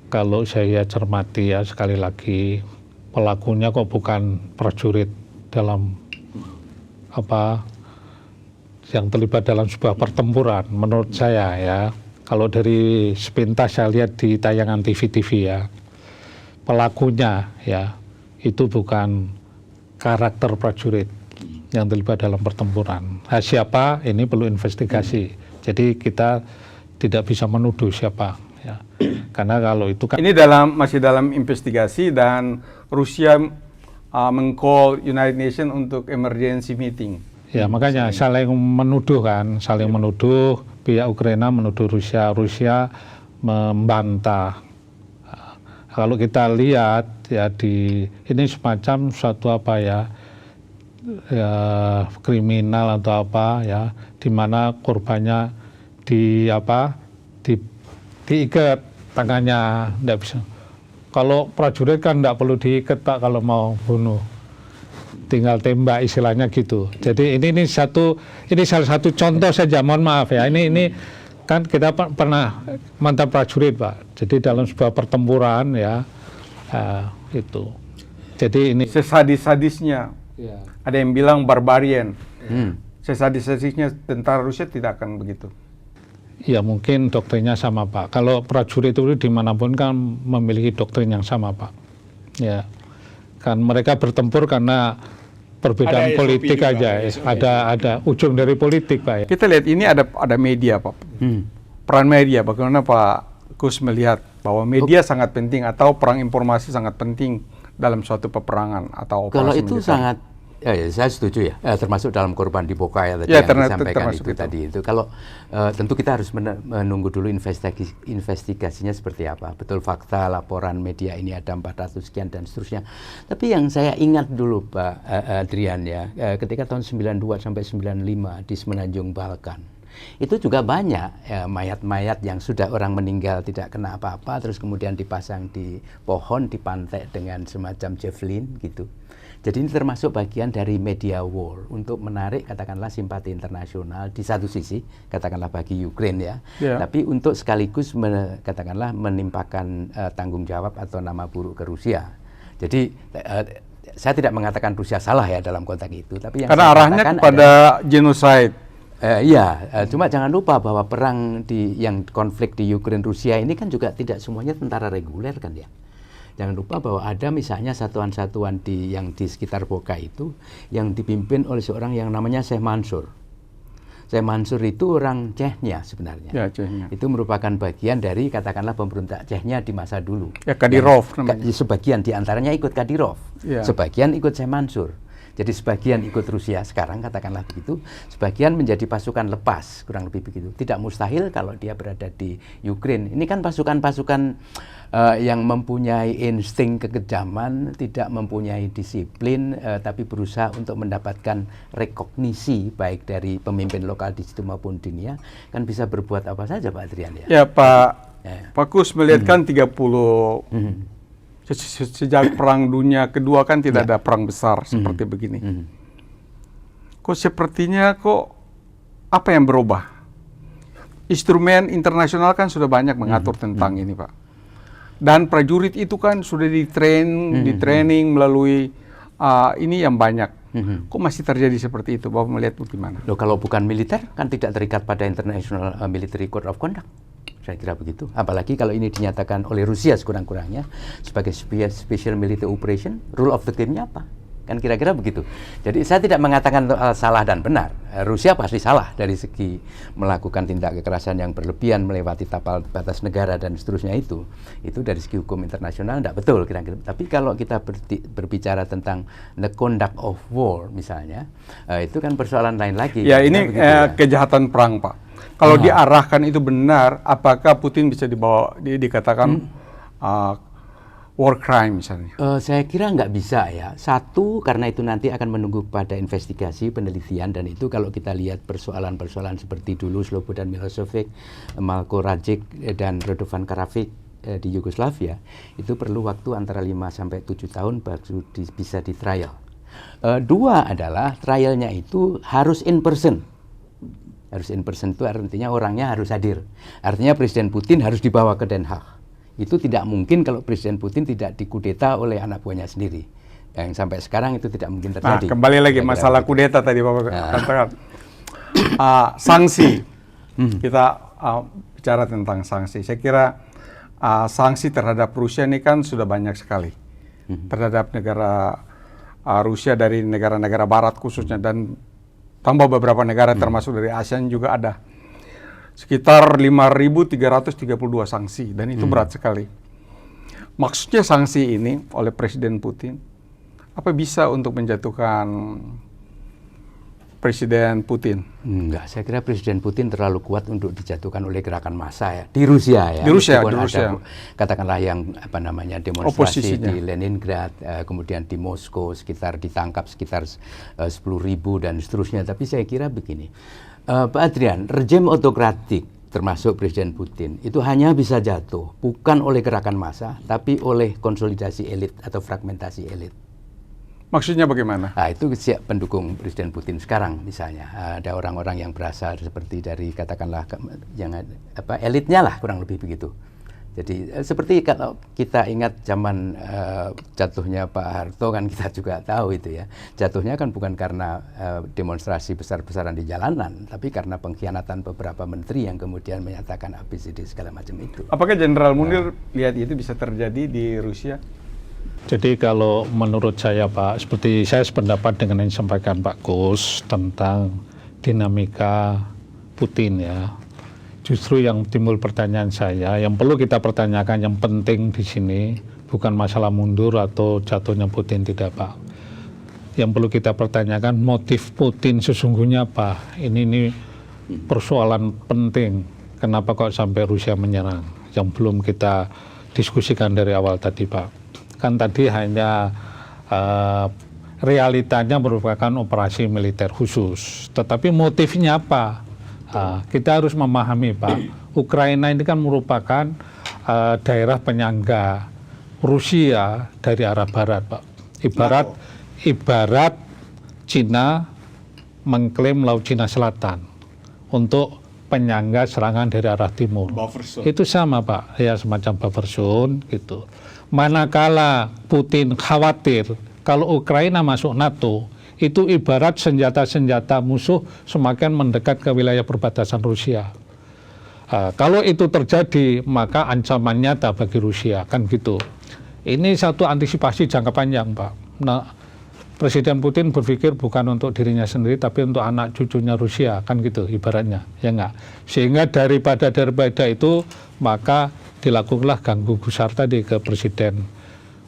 [SPEAKER 2] kalau saya cermati ya sekali lagi, pelakunya kok bukan prajurit dalam apa yang terlibat dalam sebuah pertempuran. Menurut saya ya, kalau dari sepintas saya lihat di tayangan TV-TV ya, pelakunya ya itu bukan karakter prajurit yang terlibat dalam pertempuran. Nah, siapa ini perlu investigasi. Jadi kita tidak bisa menuduh siapa ya. Karena kalau itu kan
[SPEAKER 1] Ini masih dalam investigasi dan Rusia meng-call United Nations untuk emergency meeting.
[SPEAKER 2] ya makanya saling menuduh kan, saling menuduh, pihak Ukraina menuduh Rusia, Rusia membantah. Kalau kita lihat ya ini semacam suatu apa ya kriminal atau apa ya, di mana korbannya diikat tangannya, tidak bisa. Kalau prajurit kan tidak perlu diikat Pak kalau mau bunuh, tinggal tembak istilahnya gitu. Jadi ini salah satu contoh saja, mohon maaf ya, ini kan kita pernah mantan prajurit Pak. Jadi dalam sebuah pertempuran ya itu. Jadi ini
[SPEAKER 1] Sesadis-sadisnya.
[SPEAKER 3] Ya.
[SPEAKER 1] Ada yang bilang barbarian. Sesadis-sadisnya tentara Rusia tidak akan begitu.
[SPEAKER 2] ya mungkin doktrinnya sama Pak. Kalau prajurit itu dimanapun kan memiliki doktrin yang sama Pak. Ya, kan mereka bertempur karena perbedaan
[SPEAKER 4] Ada
[SPEAKER 2] politik
[SPEAKER 4] SOP
[SPEAKER 2] aja.
[SPEAKER 4] juga,
[SPEAKER 2] Ada ujung dari politik Pak. Ya.
[SPEAKER 1] Kita lihat ini ada media Pak. Peran media, bagaimana Pak Kus melihat bahwa media sangat penting atau perang informasi sangat penting dalam suatu peperangan atau operasi
[SPEAKER 3] Kalau itu
[SPEAKER 1] militer?
[SPEAKER 3] sangat, ya, saya setuju ya, termasuk dalam korban di Bokaya tadi
[SPEAKER 1] Ya,
[SPEAKER 3] yang disampaikan
[SPEAKER 1] termasuk
[SPEAKER 3] itu
[SPEAKER 1] itu.
[SPEAKER 3] tadi itu. Kalau tentu kita harus menunggu dulu investigasinya seperti apa. Betul fakta laporan media ini ada 400 sekian dan seterusnya. Tapi yang saya ingat dulu Pak Adrian ya, ketika tahun 92 sampai 95 di Semenanjung Balkan. Itu juga banyak ya, mayat-mayat yang sudah orang meninggal tidak kena apa-apa, terus kemudian dipasang di pohon, dipantek dengan semacam javelin gitu. Jadi ini termasuk bagian dari media war untuk menarik katakanlah simpati internasional di satu sisi, katakanlah bagi Ukraine ya, tapi untuk sekaligus katakanlah menimpakan tanggung jawab atau nama buruk ke Rusia. Jadi saya tidak mengatakan Rusia salah ya dalam konteks itu, tapi yang
[SPEAKER 1] karena
[SPEAKER 3] saya
[SPEAKER 1] arahnya
[SPEAKER 3] katakan
[SPEAKER 1] kepada genocide.
[SPEAKER 3] Cuma jangan lupa bahwa perang yang konflik di Ukraina Rusia ini kan juga tidak semuanya tentara reguler kan ya. Jangan lupa bahwa ada misalnya satuan-satuan yang di sekitar Boka itu yang dipimpin oleh seorang yang namanya Syekh Mansur. Syekh Mansur itu orang Chechnya sebenarnya.
[SPEAKER 1] Ya, Chechnya.
[SPEAKER 3] Itu merupakan bagian dari katakanlah pemberontak Chechnya di masa dulu.
[SPEAKER 1] Ya, Kadyrov namanya.
[SPEAKER 3] Sebagian diantaranya ikut Kadyrov, sebagian ikut Syekh Mansur. Jadi sebagian ikut Rusia sekarang katakanlah begitu, sebagian menjadi pasukan lepas kurang lebih begitu. Tidak mustahil kalau dia berada di Ukraina. Ini kan pasukan-pasukan yang mempunyai insting kekejaman, tidak mempunyai disiplin, tapi berusaha untuk mendapatkan rekognisi baik dari pemimpin lokal di situ maupun dunia, kan bisa berbuat apa saja Pak Adrian ya.
[SPEAKER 1] Ya Pak Kus melihatkan 30 sejak Perang Dunia Kedua kan tidak ada perang besar seperti begini. Kok sepertinya apa yang berubah? Instrumen internasional kan sudah banyak mengatur tentang ini Pak. Dan prajurit itu kan sudah di-training melalui ini yang banyak. Kok masih terjadi seperti itu? Bapak melihat bagaimana?
[SPEAKER 3] Loh, kalau bukan militer kan tidak terikat pada International Military Code of Conduct. Saya kira begitu. Apalagi kalau ini dinyatakan oleh Rusia sekurang-kurangnya sebagai special military operation, rule of the game-nya apa? Kan kira-kira begitu. Jadi saya tidak mengatakan salah dan benar. Rusia pasti salah dari segi melakukan tindak kekerasan yang berlebihan, melewati tapal batas negara dan seterusnya itu. Itu dari segi hukum internasional tidak betul kira-kira. Tapi kalau kita berbicara tentang the conduct of war misalnya, itu kan persoalan lain lagi.
[SPEAKER 1] Ya ini kejahatan perang Pak. Kalau diarahkan itu benar, apakah Putin bisa dikatakan war crime misalnya?
[SPEAKER 3] Saya kira nggak bisa ya. Satu, karena itu nanti akan menunggu pada investigasi, penelitian, dan itu kalau kita lihat persoalan-persoalan seperti dulu Slobodan Milosevic, Malko Rajic, dan Radovan Karadzic di Yugoslavia, itu perlu waktu antara 5 sampai 7 tahun baru bisa di trial. Dua adalah trialnya itu harus in person. Harus in person itu artinya orangnya harus hadir. Artinya Presiden Putin harus dibawa ke Den Haag. Itu tidak mungkin kalau Presiden Putin tidak dikudeta oleh anak buahnya sendiri. Yang sampai sekarang itu tidak mungkin
[SPEAKER 1] Nah,
[SPEAKER 3] terjadi.
[SPEAKER 1] kembali lagi masalah kudeta tadi Bapak katakan. Sanksi. Kita bicara tentang sanksi. Saya kira sanksi terhadap Rusia ini kan sudah banyak sekali. Terhadap negara Rusia dari negara-negara barat khususnya, dan tambah beberapa negara termasuk dari ASEAN juga ada. Sekitar 5.332 sanksi, dan itu berat sekali. Maksudnya sanksi ini oleh Presiden Putin, apa bisa untuk menjatuhkan Presiden Putin?
[SPEAKER 3] Enggak, saya kira Presiden Putin terlalu kuat untuk dijatuhkan oleh gerakan massa ya di Rusia ya.
[SPEAKER 1] Di Rusia,
[SPEAKER 3] Meskipun
[SPEAKER 1] di Rusia.
[SPEAKER 3] ada, katakanlah yang demonstrasi
[SPEAKER 1] Oposisinya.
[SPEAKER 3] di Leningrad, kemudian di Moskow ditangkap sekitar 10.000 dan seterusnya. Tapi saya kira begini, Pak Adrian, rejim otokratik termasuk Presiden Putin itu hanya bisa jatuh bukan oleh gerakan massa, tapi oleh konsolidasi elit atau fragmentasi elit.
[SPEAKER 1] Maksudnya bagaimana?
[SPEAKER 3] Nah, itu siap pendukung Presiden Putin sekarang misalnya. Ada orang-orang yang berasal seperti dari katakanlah elitnya lah, kurang lebih begitu. Jadi seperti kalau kita ingat zaman jatuhnya Pak Harto kan kita juga tahu itu ya. Jatuhnya kan bukan karena demonstrasi besar-besaran di jalanan, tapi karena pengkhianatan beberapa menteri yang kemudian menyatakan ABCD segala macam itu.
[SPEAKER 1] Apakah Jenderal Munir lihat itu bisa terjadi di Rusia?
[SPEAKER 2] Jadi kalau menurut saya Pak, seperti saya sependapat dengan yang disampaikan Pak Kus tentang dinamika Putin ya. Justru yang timbul pertanyaan saya, yang perlu kita pertanyakan, yang penting di sini bukan masalah mundur atau jatuhnya Putin, tidak Pak. Yang perlu kita pertanyakan motif Putin sesungguhnya apa. Ini persoalan penting. Kenapa kok sampai Rusia menyerang? Yang belum kita diskusikan dari awal tadi Pak. Kan tadi hanya realitanya merupakan operasi militer khusus. Tetapi motifnya apa? Kita harus memahami Pak, Ukraina ini kan merupakan daerah penyangga Rusia dari arah barat Pak. Ibarat Cina mengklaim Laut Cina Selatan untuk penyangga serangan dari arah timur. Itu sama Pak, ya semacam buffer zone gitu. Manakala Putin khawatir kalau Ukraina masuk NATO, itu ibarat senjata-senjata musuh semakin mendekat ke wilayah perbatasan Rusia. Kalau itu terjadi, maka ancaman nyata bagi Rusia, kan gitu. Ini satu antisipasi jangka panjang, Pak. Nah, Presiden Putin berpikir bukan untuk dirinya sendiri, tapi untuk anak cucunya Rusia, kan gitu ibaratnya, ya enggak? Sehingga daripada itu, maka dilakukanlah ganggu besar tadi ke Presiden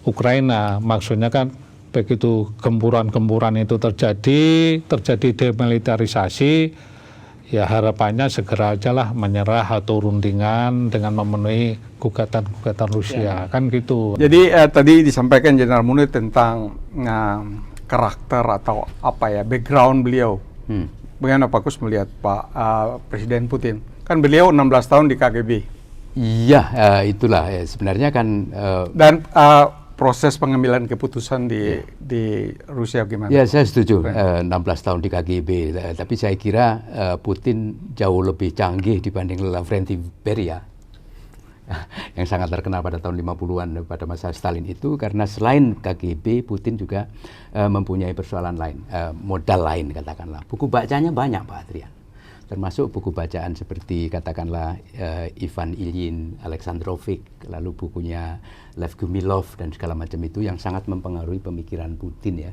[SPEAKER 2] Ukraina. Maksudnya kan begitu gempuran-gempuran itu terjadi demilitarisasi, ya harapannya segera aja lah menyerah atau rundingan dengan memenuhi gugatan-gugatan Rusia, kan gitu.
[SPEAKER 1] Jadi tadi disampaikan Jenderal Munir tentang karakter atau apa ya, background beliau. Bagaimana Pak Kus melihat Pak Presiden Putin? Kan beliau 16 tahun di KGB.
[SPEAKER 3] Iya, itulah sebenarnya kan.
[SPEAKER 1] Dan proses pengambilan keputusan di Rusia gimana?
[SPEAKER 3] Ya, saya setuju. 16 tahun di KGB, tapi saya kira Putin jauh lebih canggih dibanding Lavrentiy Beria yang sangat terkenal pada tahun 50-an pada masa Stalin itu, karena selain KGB, Putin juga mempunyai persoalan lain, modal lain katakanlah. Buku bacanya banyak Pak Adrian. Termasuk buku bacaan seperti katakanlah Ivan Ilyin, Alexandrovich, lalu bukunya Lev Gumilov dan segala macam itu yang sangat mempengaruhi pemikiran Putin ya.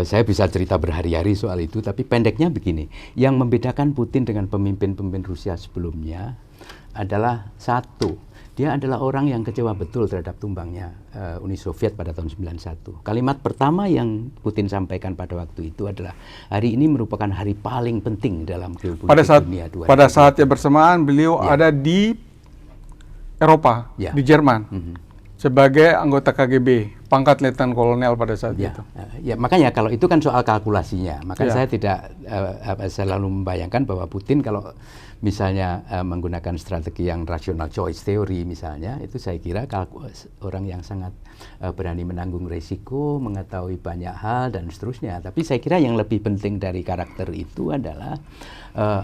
[SPEAKER 3] Saya bisa cerita berhari-hari soal itu, tapi pendeknya begini, yang membedakan Putin dengan pemimpin-pemimpin Rusia sebelumnya adalah satu, dia adalah orang yang kecewa betul terhadap tumbangnya Uni Soviet pada tahun 91. Kalimat pertama yang Putin sampaikan pada waktu itu adalah, hari ini merupakan hari paling penting dalam geopolitik dunia.
[SPEAKER 1] Pada saat yang bersamaan beliau ada di Eropa, di Jerman, sebagai anggota KGB. pangkat letnan kolonel pada saat
[SPEAKER 3] Ya,
[SPEAKER 1] itu.
[SPEAKER 3] ya makanya kalau itu kan soal kalkulasinya, maka
[SPEAKER 1] Ya.
[SPEAKER 3] saya tidak selalu membayangkan bahwa Putin kalau misalnya menggunakan strategi yang rational choice theory misalnya, itu saya kira orang yang sangat berani menanggung resiko, mengetahui banyak hal dan seterusnya. Tapi saya kira yang lebih penting dari karakter itu adalah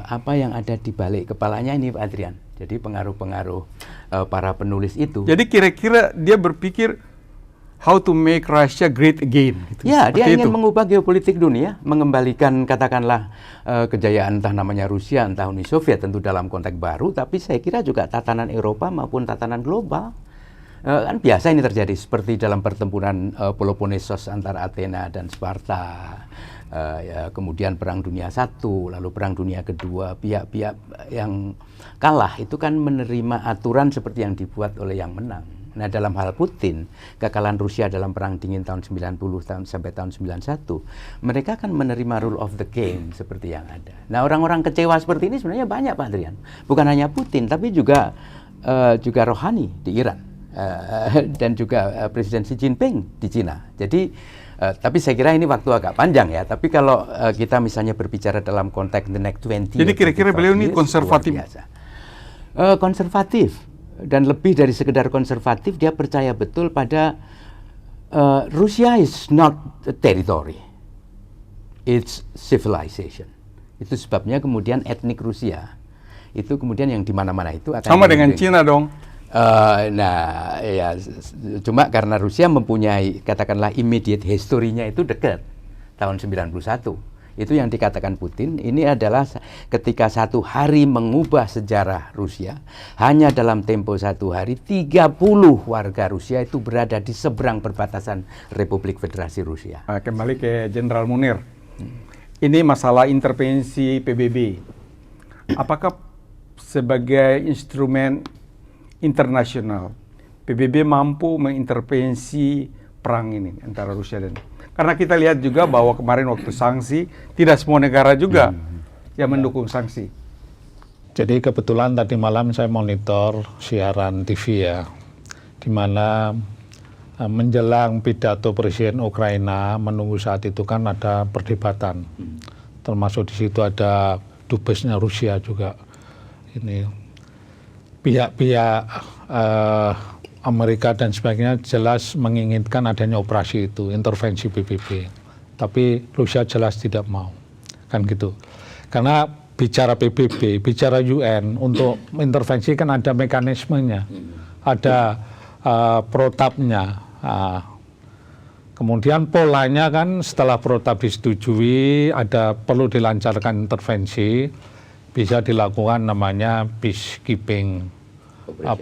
[SPEAKER 3] apa yang ada di balik kepalanya ini, Pak Adrian. Jadi pengaruh-pengaruh para penulis itu.
[SPEAKER 1] Jadi kira-kira dia berpikir how to make Russia great again. Gitu.
[SPEAKER 3] Ya, dia
[SPEAKER 1] Seperti
[SPEAKER 3] ingin
[SPEAKER 1] itu.
[SPEAKER 3] mengubah geopolitik dunia, mengembalikan katakanlah kejayaan entah namanya Rusia, entah Uni Soviet tentu dalam konteks baru, tapi saya kira juga tatanan Eropa maupun tatanan global. Kan biasa ini terjadi seperti dalam pertempuran Peloponnesos antara Athena dan Sparta. Ya, kemudian Perang Dunia I, lalu Perang Dunia Kedua, pihak-pihak yang kalah itu kan menerima aturan seperti yang dibuat oleh yang menang. Nah, dalam hal Putin, kekalahan Rusia dalam Perang Dingin tahun 90 sampai tahun 91, mereka kan menerima rule of the game seperti yang ada. Nah, orang-orang kecewa seperti ini sebenarnya banyak, Pak Adrian. Bukan hanya Putin, tapi juga Rouhani di Iran, dan juga Presiden Xi Jinping di Cina. Jadi, tapi saya kira ini waktu agak panjang ya. Tapi kalau kita misalnya berbicara dalam konteks the next 20
[SPEAKER 1] Jadi kira-kira beliau ini
[SPEAKER 3] years,
[SPEAKER 1] konservatif.
[SPEAKER 3] luar biasa. Konservatif. Dan lebih dari sekedar konservatif, dia percaya betul pada Rusia is not a territory, it's civilization. Itu sebabnya kemudian etnik Rusia itu kemudian yang di mana-mana itu akan
[SPEAKER 1] Sama dengan Cina dong.
[SPEAKER 3] Nah, ya cuma karena Rusia mempunyai katakanlah immediate historinya itu dekat tahun 91. Itu yang dikatakan Putin, ini adalah ketika satu hari mengubah sejarah Rusia, hanya dalam tempo satu hari 30 warga Rusia itu berada di seberang perbatasan Republik Federasi Rusia.
[SPEAKER 1] Kembali ke Jenderal Munir. Ini masalah intervensi PBB. Apakah sebagai instrumen internasional PBB mampu mengintervensi perang ini antara Rusia dan... Karena kita lihat juga bahwa kemarin waktu sanksi, tidak semua negara juga yang mendukung sanksi.
[SPEAKER 2] Jadi kebetulan tadi malam saya monitor siaran TV ya, di mana menjelang pidato Presiden Ukraina, menunggu saat itu kan ada perdebatan. Termasuk di situ ada dubesnya Rusia juga. Ini pihak-pihak Amerika dan sebagainya jelas menginginkan adanya operasi itu, intervensi PBB. Tapi Rusia jelas tidak mau, kan gitu. Karena bicara PBB, bicara UN, untuk intervensi kan ada mekanismenya, ada protapnya. Kemudian polanya kan setelah protap disetujui, ada perlu dilancarkan intervensi, bisa dilakukan namanya peacekeeping.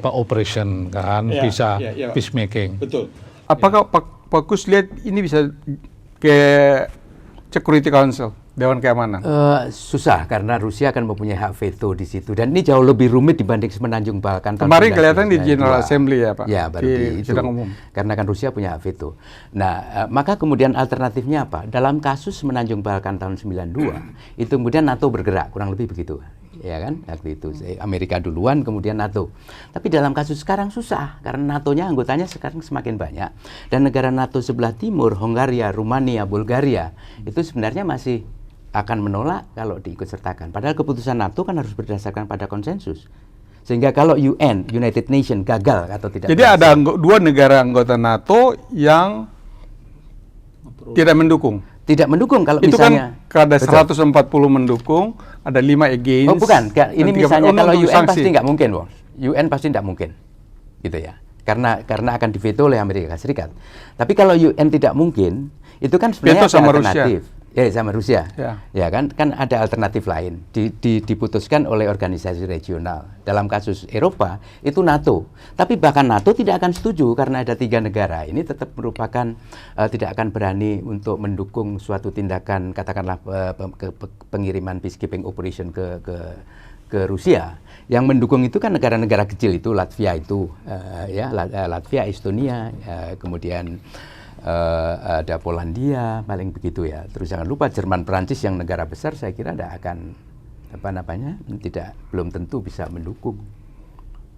[SPEAKER 2] Operation kan,
[SPEAKER 1] Ya,
[SPEAKER 2] bisa
[SPEAKER 1] ya.
[SPEAKER 2] peacemaking.
[SPEAKER 1] Betul. Apakah Pak Kus lihat ini bisa ke Security Council, Dewan Keamanan?
[SPEAKER 3] Susah karena Rusia akan mempunyai hak veto di situ, dan ini jauh lebih rumit dibanding semenanjung Balkan.
[SPEAKER 1] Kemarin kelihatan di General Assembly ya Pak?
[SPEAKER 3] Ya, baru
[SPEAKER 1] di
[SPEAKER 3] itu.
[SPEAKER 1] sidang umum.
[SPEAKER 3] Karena kan Rusia punya hak veto. Nah, maka kemudian alternatifnya apa? Dalam kasus semenanjung Balkan tahun 92, itu kemudian NATO bergerak, kurang lebih begitu. Ya kan, waktu itu Amerika duluan, kemudian NATO. Tapi dalam kasus sekarang susah, karena NATO-nya anggotanya sekarang semakin banyak. Dan negara NATO sebelah timur, Hongaria, Rumania, Bulgaria, itu sebenarnya masih akan menolak kalau diikutsertakan. Padahal keputusan NATO kan harus berdasarkan pada konsensus. Sehingga kalau UN, United Nations, gagal atau tidak
[SPEAKER 1] Jadi
[SPEAKER 3] berhasil,
[SPEAKER 1] ada dua negara anggota NATO yang tidak mendukung.
[SPEAKER 3] tidak mendukung kalau
[SPEAKER 1] Itu
[SPEAKER 3] misalnya...
[SPEAKER 1] kan ada
[SPEAKER 3] Betul.
[SPEAKER 1] 140 mendukung, ada 5 against.
[SPEAKER 3] Oh bukan, ini
[SPEAKER 1] dan 30
[SPEAKER 3] misalnya kalau
[SPEAKER 1] untuk
[SPEAKER 3] UN
[SPEAKER 1] sanksi.
[SPEAKER 3] pasti nggak mungkin, Bos. UN pasti nggak mungkin, gitu ya. Karena akan diveto oleh Amerika Serikat. Tapi kalau UN tidak mungkin, itu kan sebenarnya
[SPEAKER 1] Veto
[SPEAKER 3] ada
[SPEAKER 1] sama
[SPEAKER 3] alternatif. Ya, sama Rusia.
[SPEAKER 1] Ya.
[SPEAKER 3] Kan ada alternatif lain. Diputuskan oleh organisasi regional. Dalam kasus Eropa itu NATO. Tapi bahkan NATO tidak akan setuju karena ada 3 negara ini tetap merupakan tidak akan berani untuk mendukung suatu tindakan katakanlah pengiriman peacekeeping operation ke Rusia. Yang mendukung itu kan negara-negara kecil itu, Latvia itu, Latvia, Estonia, kemudian ada Polandia, paling begitu ya. Terus jangan lupa Jerman, Perancis yang negara besar, saya kira tidak akan belum tentu bisa mendukung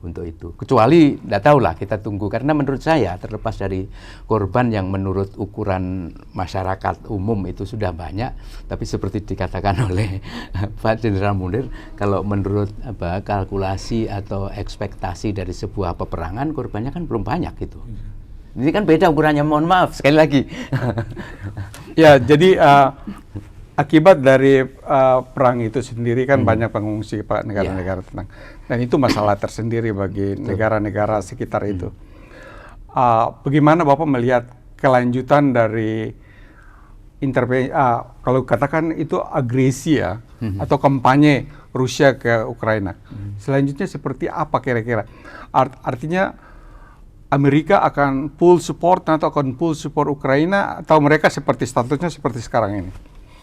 [SPEAKER 3] untuk itu. Kecuali tidak tahulah, kita tunggu, karena menurut saya terlepas dari korban yang menurut ukuran masyarakat umum itu sudah banyak, tapi seperti dikatakan oleh Pak Jenderal Munir, kalau menurut kalkulasi atau ekspektasi dari sebuah peperangan, korbannya kan belum banyak gitu. Ini kan beda ukurannya, mohon maaf sekali lagi.
[SPEAKER 1] Ya, jadi akibat dari perang itu sendiri kan banyak pengungsi Pak, negara-negara tenang, dan itu masalah tersendiri bagi negara-negara sekitar itu. Bagaimana Bapak melihat kelanjutan dari intervensi, kalau katakan itu agresi ya, atau kampanye Rusia ke Ukraina, selanjutnya seperti apa kira-kira? Artinya Amerika akan full support atau akan full support Ukraina, atau mereka seperti statusnya seperti sekarang ini?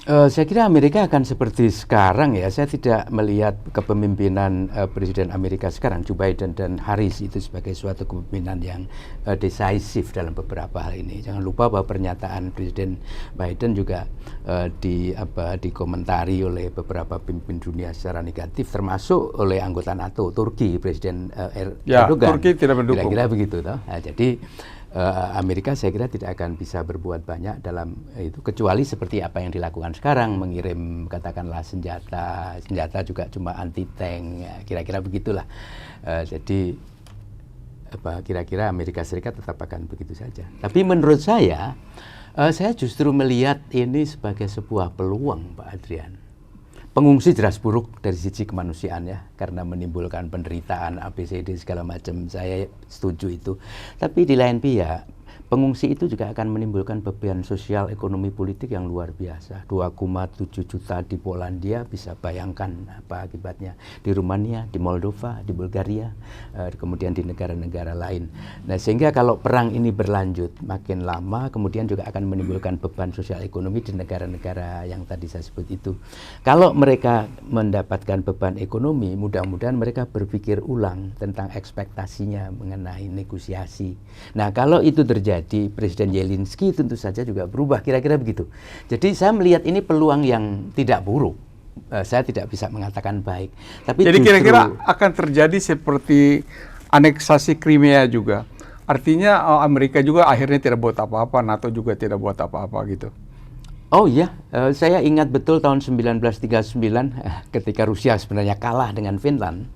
[SPEAKER 3] Saya kira Amerika akan seperti sekarang ya. Saya tidak melihat kepemimpinan Presiden Amerika sekarang, Joe Biden dan Harris, itu sebagai suatu kepemimpinan yang decisif dalam beberapa hal ini. Jangan lupa bahwa pernyataan Presiden Biden juga dikomentari oleh beberapa pemimpin dunia secara negatif, termasuk oleh anggota NATO, Turki, Presiden Erdogan.
[SPEAKER 1] Turki tidak mendukung.
[SPEAKER 3] Kira-kira begitu toh. Nah, jadi Amerika saya kira tidak akan bisa berbuat banyak dalam itu, kecuali seperti apa yang dilakukan sekarang, mengirim katakanlah senjata juga cuma anti tank, ya, kira-kira begitulah. Jadi kira-kira Amerika Serikat tetap akan begitu saja. Tapi menurut saya justru melihat ini sebagai sebuah peluang, Pak Adrian. Pengungsi jelas buruk dari sisi kemanusiaan ya, karena menimbulkan penderitaan ABCD segala macam, saya setuju itu. Tapi di lain pihak, pengungsi itu juga akan menimbulkan beban sosial, ekonomi, politik yang luar biasa. 2,7 juta di Polandia, bisa bayangkan apa akibatnya. Di Rumania, di Moldova, di Bulgaria, kemudian di negara-negara lain. Nah, sehingga kalau perang ini berlanjut makin lama, kemudian juga akan menimbulkan beban sosial ekonomi di negara-negara yang tadi saya sebut itu. Kalau mereka mendapatkan beban ekonomi, mudah-mudahan mereka berpikir ulang tentang ekspektasinya mengenai negosiasi. Nah, kalau itu terjadi, Presiden Zelensky tentu saja juga berubah, kira-kira begitu. Jadi saya melihat ini peluang yang tidak buruk. Saya tidak bisa mengatakan baik. Tapi
[SPEAKER 1] jadi
[SPEAKER 3] justru
[SPEAKER 1] kira-kira akan terjadi seperti aneksasi Crimea juga. Artinya Amerika juga akhirnya tidak buat apa-apa, NATO juga tidak buat apa-apa gitu.
[SPEAKER 3] Oh iya, saya ingat betul tahun 1939 ketika Rusia sebenarnya kalah dengan Finland.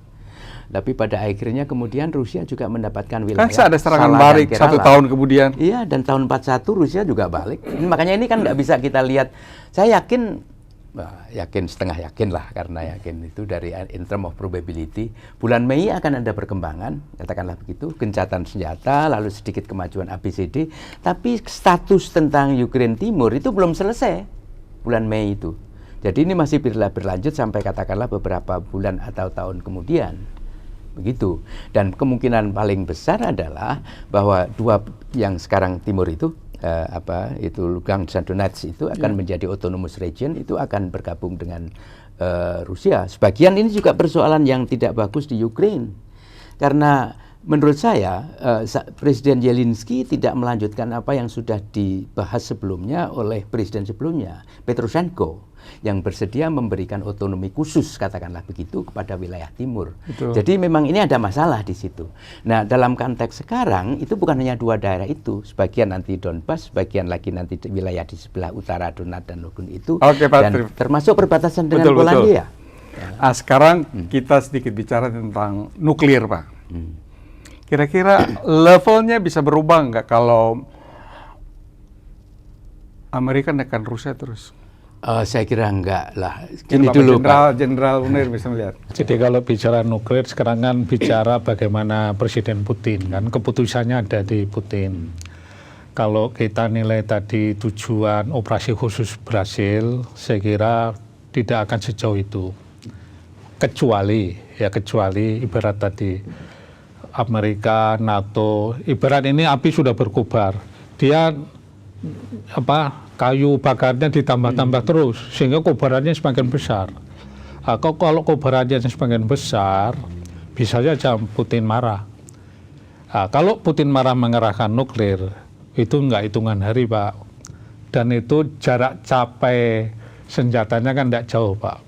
[SPEAKER 3] Tapi pada akhirnya kemudian Rusia juga mendapatkan wilayah.
[SPEAKER 1] Kan ada serangan balik 1 tahun kemudian.
[SPEAKER 3] Iya, dan tahun 41 Rusia juga balik. Makanya ini kan nggak bisa kita lihat. Saya yakin setengah yakin lah, karena yakin itu dari in term of probability. Bulan Mei akan ada perkembangan, katakanlah begitu, gencatan senjata, lalu sedikit kemajuan ABCD. Tapi status tentang Ukraina Timur itu belum selesai bulan Mei itu. Jadi ini masih berlanjut sampai katakanlah beberapa bulan atau tahun kemudian. Begitu. Dan kemungkinan paling besar adalah bahwa dua yang sekarang timur itu Lugansk dan Donetsk itu akan menjadi autonomous region, itu akan bergabung dengan Rusia. Sebagian ini juga persoalan yang tidak bagus di Ukraina. Karena menurut saya Presiden Zelensky tidak melanjutkan apa yang sudah dibahas sebelumnya oleh presiden sebelumnya, Petroshenko, yang bersedia memberikan otonomi khusus, katakanlah begitu, kepada wilayah timur.
[SPEAKER 1] Betul.
[SPEAKER 3] Jadi memang ini ada masalah di situ. Nah, dalam konteks sekarang itu bukan hanya dua daerah itu, sebagian nanti Donbas, sebagian lagi nanti wilayah di sebelah utara Donetsk dan Lugansk itu, dan termasuk perbatasan dengan Polandia.
[SPEAKER 1] Nah, sekarang kita sedikit bicara tentang nuklir, Pak. Kira-kira levelnya bisa berubah nggak kalau Amerika nekan Rusia terus?
[SPEAKER 3] Saya kira enggak lah.
[SPEAKER 1] Ini dulu Jenderal Munir bisa melihat.
[SPEAKER 2] Jadi kalau bicara nuklir sekarang kan bicara bagaimana Presiden Putin, kan keputusannya ada di Putin. Kalau kita nilai tadi tujuan operasi khusus Brasil, saya kira tidak akan sejauh itu. Kecuali ibarat tadi Amerika, NATO, ibarat ini api sudah berkobar. Dia kayu bakarnya ditambah-tambah terus sehingga kobarannya semakin besar. Kalau kobarannya semakin besar, bisa saja Putin marah. Kalau Putin marah mengerahkan nuklir, itu nggak hitungan hari, Pak. Dan itu jarak capai senjatanya kan tidak jauh, Pak.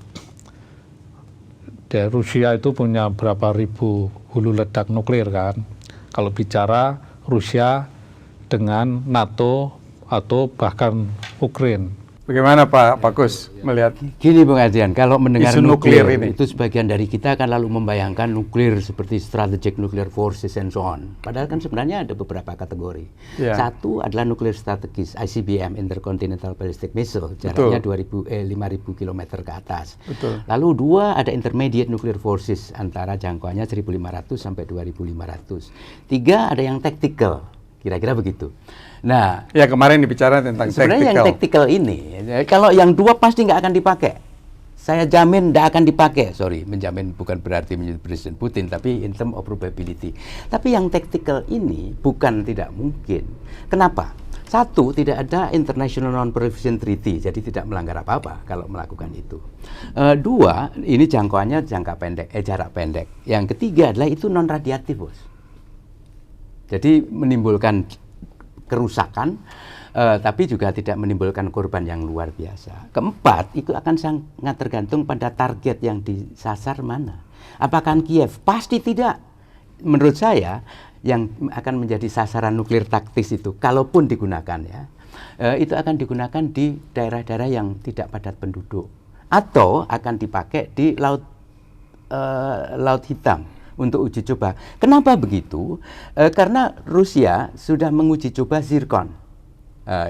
[SPEAKER 2] Dari Rusia itu punya berapa ribu hulu ledak nuklir kan. Kalau bicara Rusia dengan NATO atau bahkan Ukraina.
[SPEAKER 1] Bagaimana Pak Kus melihat
[SPEAKER 3] Gini Bung Adrian, kalau mendengar
[SPEAKER 1] isu nuklir ini?
[SPEAKER 3] itu sebagian dari kita akan lalu membayangkan nuklir seperti strategic nuclear forces and so on. Padahal kan sebenarnya ada beberapa kategori.
[SPEAKER 1] Ya.
[SPEAKER 3] Satu adalah nuklir strategis, ICBM, Intercontinental Ballistic Missile, jaraknya 5.000 km ke atas.
[SPEAKER 1] Betul.
[SPEAKER 3] Lalu dua ada intermediate nuclear forces, antara jangkauannya 1.500 sampai 2.500. Tiga ada yang tactical, kira-kira begitu. Nah,
[SPEAKER 1] ya kemarin dibicara tentang
[SPEAKER 3] sebenarnya yang tactical ini, kalau yang dua pasti nggak akan dipakai. Saya jamin nggak akan dipakai. Sorry, menjamin bukan berarti menjadi Presiden Putin, tapi in term of probability. Tapi yang tactical ini bukan tidak mungkin. Kenapa? Satu, tidak ada International Non-Proliferation Treaty, jadi tidak melanggar apa-apa kalau melakukan itu. Dua, ini jangkauannya jarak pendek. Yang ketiga adalah itu non-radiatif, bos. Jadi menimbulkan kerusakan, tapi juga tidak menimbulkan korban yang luar biasa. Keempat, itu akan sangat tergantung pada target yang disasar mana. Apakah Kiev? Pasti tidak. Menurut saya, yang akan menjadi sasaran nuklir taktis itu, kalaupun digunakan ya, itu akan digunakan di daerah-daerah yang tidak padat penduduk, atau akan dipakai di Laut Hitam untuk uji coba. Kenapa begitu? Karena Rusia sudah menguji coba Zircon.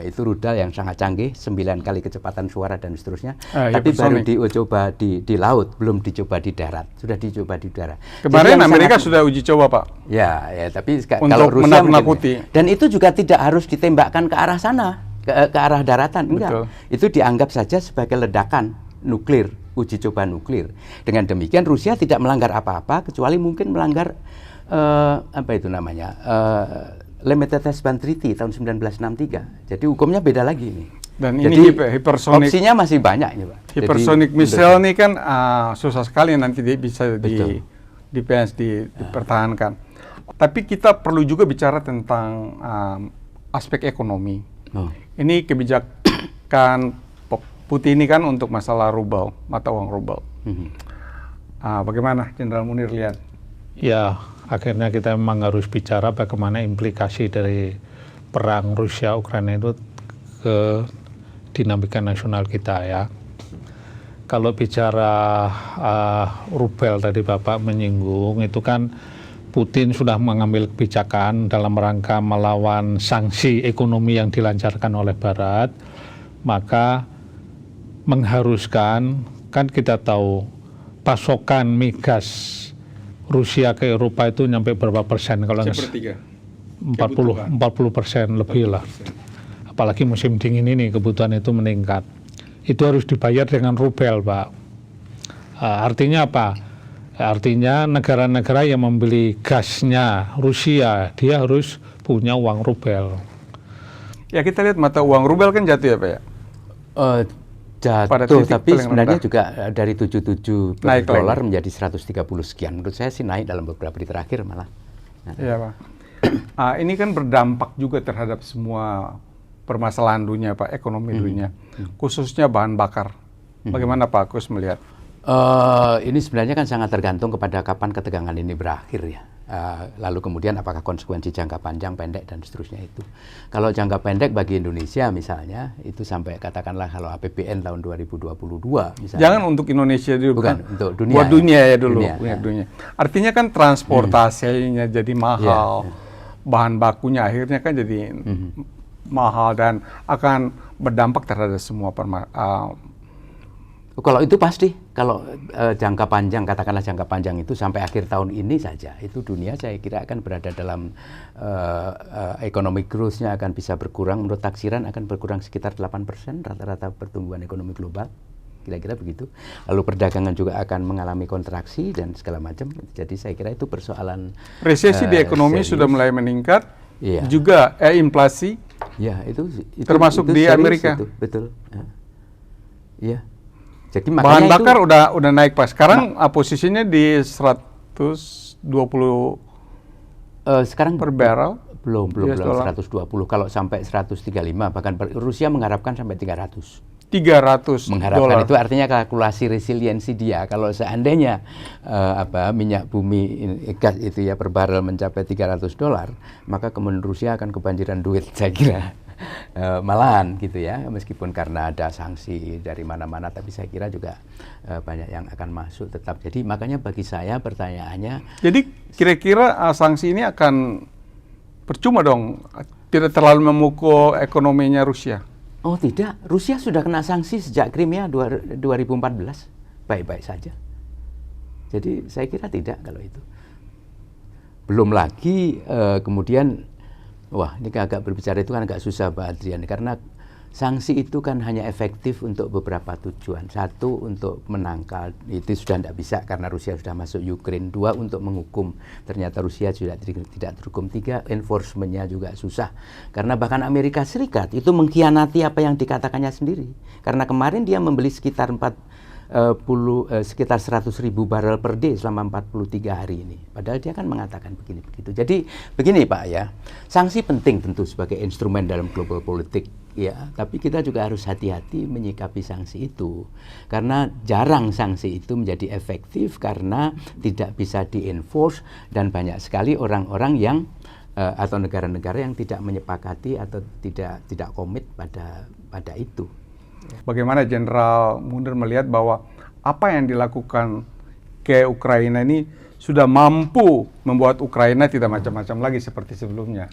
[SPEAKER 3] Itu rudal yang sangat canggih, 9 kali kecepatan suara dan seterusnya. Tapi baru dicoba di laut, belum dicoba di darat. Sudah dicoba di darat.
[SPEAKER 1] Kemarin Amerika sudah uji coba, Pak.
[SPEAKER 3] Ya, tapi
[SPEAKER 1] untuk
[SPEAKER 3] kalau Rusia
[SPEAKER 1] menakut-nakuti.
[SPEAKER 3] Dan itu juga tidak harus ditembakkan ke arah sana, ke arah daratan. Enggak. Betul. Itu dianggap saja sebagai ledakan nuklir, uji coba nuklir. Dengan demikian Rusia tidak melanggar apa-apa, kecuali mungkin melanggar apa itu namanya, Limited Test Ban Treaty tahun 1963. Jadi hukumnya beda lagi ini.
[SPEAKER 1] Dan
[SPEAKER 3] jadi,
[SPEAKER 1] ini hypersonic,
[SPEAKER 3] opsinya masih banyak ini, Pak.
[SPEAKER 1] Hypersonic missile ini kan susah sekali nanti bisa dipertahankan. Tapi kita perlu juga bicara tentang aspek ekonomi. Ini kebijakan Putin ini kan untuk masalah rubel, mata uang rubel. Bagaimana Jenderal Munir lihat?
[SPEAKER 2] Ya, akhirnya kita memang harus bicara bagaimana implikasi dari perang Rusia-Ukraina itu ke dinamika nasional kita ya. Kalau bicara rubel tadi Bapak menyinggung, itu kan Putin sudah mengambil kebijakan dalam rangka melawan sanksi ekonomi yang dilancarkan oleh Barat, maka mengharuskan, kan kita tahu pasokan migas Rusia ke Eropa itu nyampe berapa persen? Kalau 40% lebih lah. Apalagi musim dingin ini kebutuhan itu meningkat. Itu harus dibayar dengan rubel, Pak. Artinya apa? Artinya negara-negara yang membeli gasnya Rusia, dia harus punya uang rubel.
[SPEAKER 1] Ya kita lihat mata uang rubel kan jatuh ya Pak ya?
[SPEAKER 3] Jatuh, tapi sebenarnya juga dari 77 per dolar menjadi 130 sekian. Menurut saya sih naik dalam beberapa hari terakhir malah.
[SPEAKER 1] Iya Pak. Ini kan berdampak juga terhadap semua permasalahan dunia Pak, ekonomi dunia, khususnya bahan bakar. Bagaimana Pak Kus melihat?
[SPEAKER 3] Ini sebenarnya kan sangat tergantung kepada kapan ketegangan ini berakhir ya. Lalu kemudian apakah konsekuensi jangka panjang, pendek, dan seterusnya itu. Kalau jangka pendek bagi Indonesia misalnya, itu sampai katakanlah kalau APBN tahun 2022 misalnya.
[SPEAKER 1] Jangan untuk Indonesia dulu.
[SPEAKER 3] Bukan, untuk dunia.
[SPEAKER 1] Buat dunia ya dulu.
[SPEAKER 3] Dunia.
[SPEAKER 1] Artinya kan transportasinya jadi mahal, bahan bakunya akhirnya kan jadi mahal dan akan berdampak terhadap semua
[SPEAKER 3] Kalau itu pasti, kalau jangka panjang, katakanlah jangka panjang itu sampai akhir tahun ini saja, itu dunia saya kira akan berada dalam economic growth-nya akan bisa berkurang, menurut taksiran akan berkurang sekitar 8% rata-rata pertumbuhan ekonomi global, kira-kira begitu. Lalu perdagangan juga akan mengalami kontraksi dan segala macam, jadi saya kira itu persoalan
[SPEAKER 1] resesi di ekonomi serius. Sudah mulai meningkat, juga inflasi,
[SPEAKER 3] itu
[SPEAKER 1] termasuk
[SPEAKER 3] itu
[SPEAKER 1] di Amerika.
[SPEAKER 3] Itu, betul. Iya. Jadi
[SPEAKER 1] bahan bakar udah naik Pak. Sekarang posisinya di 120
[SPEAKER 3] sekarang
[SPEAKER 1] per barrel.
[SPEAKER 3] Belum 120. Kalau sampai 135 bahkan Rusia mengharapkan sampai 300.
[SPEAKER 1] $300.
[SPEAKER 3] Mengharapkan itu artinya kalkulasi resiliensi dia. Kalau seandainya minyak bumi gas itu ya per barrel mencapai $300, maka kemudian Rusia akan kebanjiran duit, saya kira. Malahan gitu ya, meskipun karena ada sanksi dari mana-mana, tapi saya kira juga banyak yang akan masuk tetap. Jadi makanya bagi saya pertanyaannya,
[SPEAKER 1] jadi kira-kira sanksi ini akan percuma dong, tidak terlalu memukul ekonominya Rusia?
[SPEAKER 3] oh tidak, Rusia sudah kena sanksi sejak Crimea 2014, baik-baik saja. Jadi saya kira tidak kalau itu. Belum lagi kemudian, wah ini agak berbicara itu kan agak susah Pak Adrian, karena sanksi itu kan hanya efektif untuk beberapa tujuan. Satu, untuk menangkal, itu sudah tidak bisa karena Rusia sudah masuk Ukraine. Dua, untuk menghukum, ternyata Rusia sudah tidak terhukum. Tiga, enforcement-nya juga susah. Karena bahkan Amerika Serikat itu mengkhianati apa yang dikatakannya sendiri. Karena kemarin dia membeli sekitar sekitar 100.000 barrel per day selama 43 hari ini. Padahal dia kan mengatakan begini begitu. Jadi begini Pak ya, sanksi penting tentu sebagai instrumen dalam global politik ya, tapi kita juga harus hati-hati menyikapi sanksi itu. Karena jarang sanksi itu menjadi efektif karena tidak bisa di-enforce, dan banyak sekali orang-orang yang atau negara-negara yang tidak menyepakati atau tidak komit pada itu.
[SPEAKER 1] Bagaimana Jenderal Munir melihat bahwa apa yang dilakukan ke Ukraina ini sudah mampu membuat Ukraina tidak macam-macam lagi seperti sebelumnya?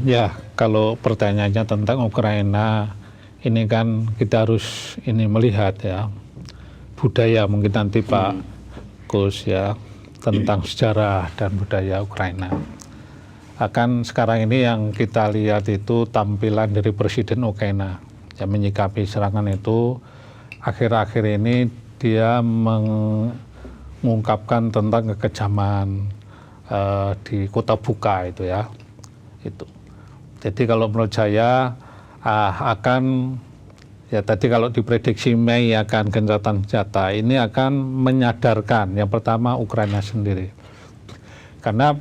[SPEAKER 2] Ya, kalau pertanyaannya tentang Ukraina, ini kan kita harus melihat ya, budaya mungkin nanti Pak Gus ya, tentang sejarah dan budaya Ukraina. Akan sekarang ini yang kita lihat itu tampilan dari Presiden Ukraina yang menyikapi serangan itu. Akhir-akhir ini dia mengungkapkan tentang kekejaman di kota Bucha itu ya. Itu. Jadi kalau menurut saya akan ya, tadi kalau diprediksi Mei akan gencatan senjata, ini akan menyadarkan yang pertama Ukraina sendiri. Karena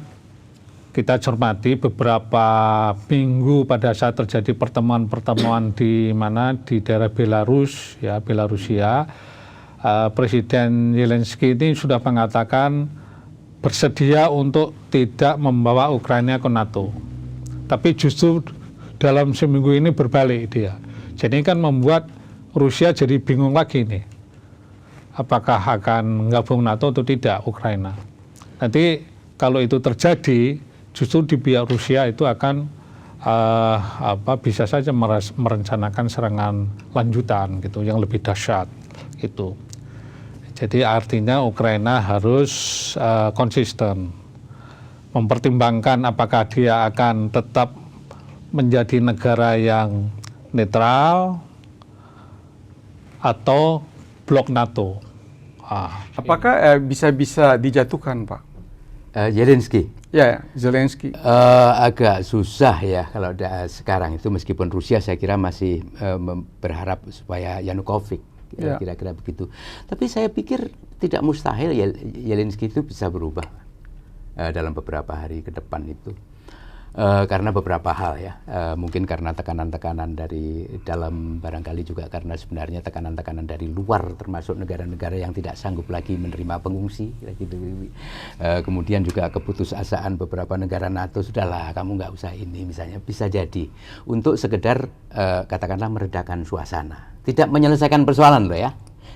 [SPEAKER 2] kita cermati beberapa minggu pada saat terjadi pertemuan-pertemuan di daerah Belarus ya, Belarusia, Presiden Zelensky ini sudah mengatakan bersedia untuk tidak membawa Ukraina ke NATO. Tapi justru dalam seminggu ini berbalik dia. Jadi kan membuat Rusia jadi bingung lagi nih. Apakah akan gabung NATO atau tidak Ukraina. Nanti kalau itu terjadi, justru di pihak Rusia itu akan bisa saja merencanakan serangan lanjutan gitu yang lebih dahsyat gitu. Jadi artinya Ukraina harus konsisten mempertimbangkan apakah dia akan tetap menjadi negara yang netral atau blok NATO.
[SPEAKER 1] Apakah bisa dijatuhkan Pak?
[SPEAKER 3] Zelensky.
[SPEAKER 1] Ya, Zelensky.
[SPEAKER 3] Agak susah ya kalau sekarang itu, meskipun Rusia saya kira masih berharap supaya Yanukovych, kira-kira begitu. Tapi saya pikir tidak mustahil Zelensky itu bisa berubah dalam beberapa hari ke depan itu. Karena beberapa hal ya, mungkin karena tekanan-tekanan dari dalam, barangkali juga karena sebenarnya tekanan-tekanan dari luar, termasuk negara-negara yang tidak sanggup lagi menerima pengungsi, gitu. Kemudian juga keputusasaan beberapa negara NATO, sudahlah kamu nggak usah ini, misalnya bisa jadi untuk sekedar katakanlah meredakan suasana, tidak menyelesaikan persoalan loh ya.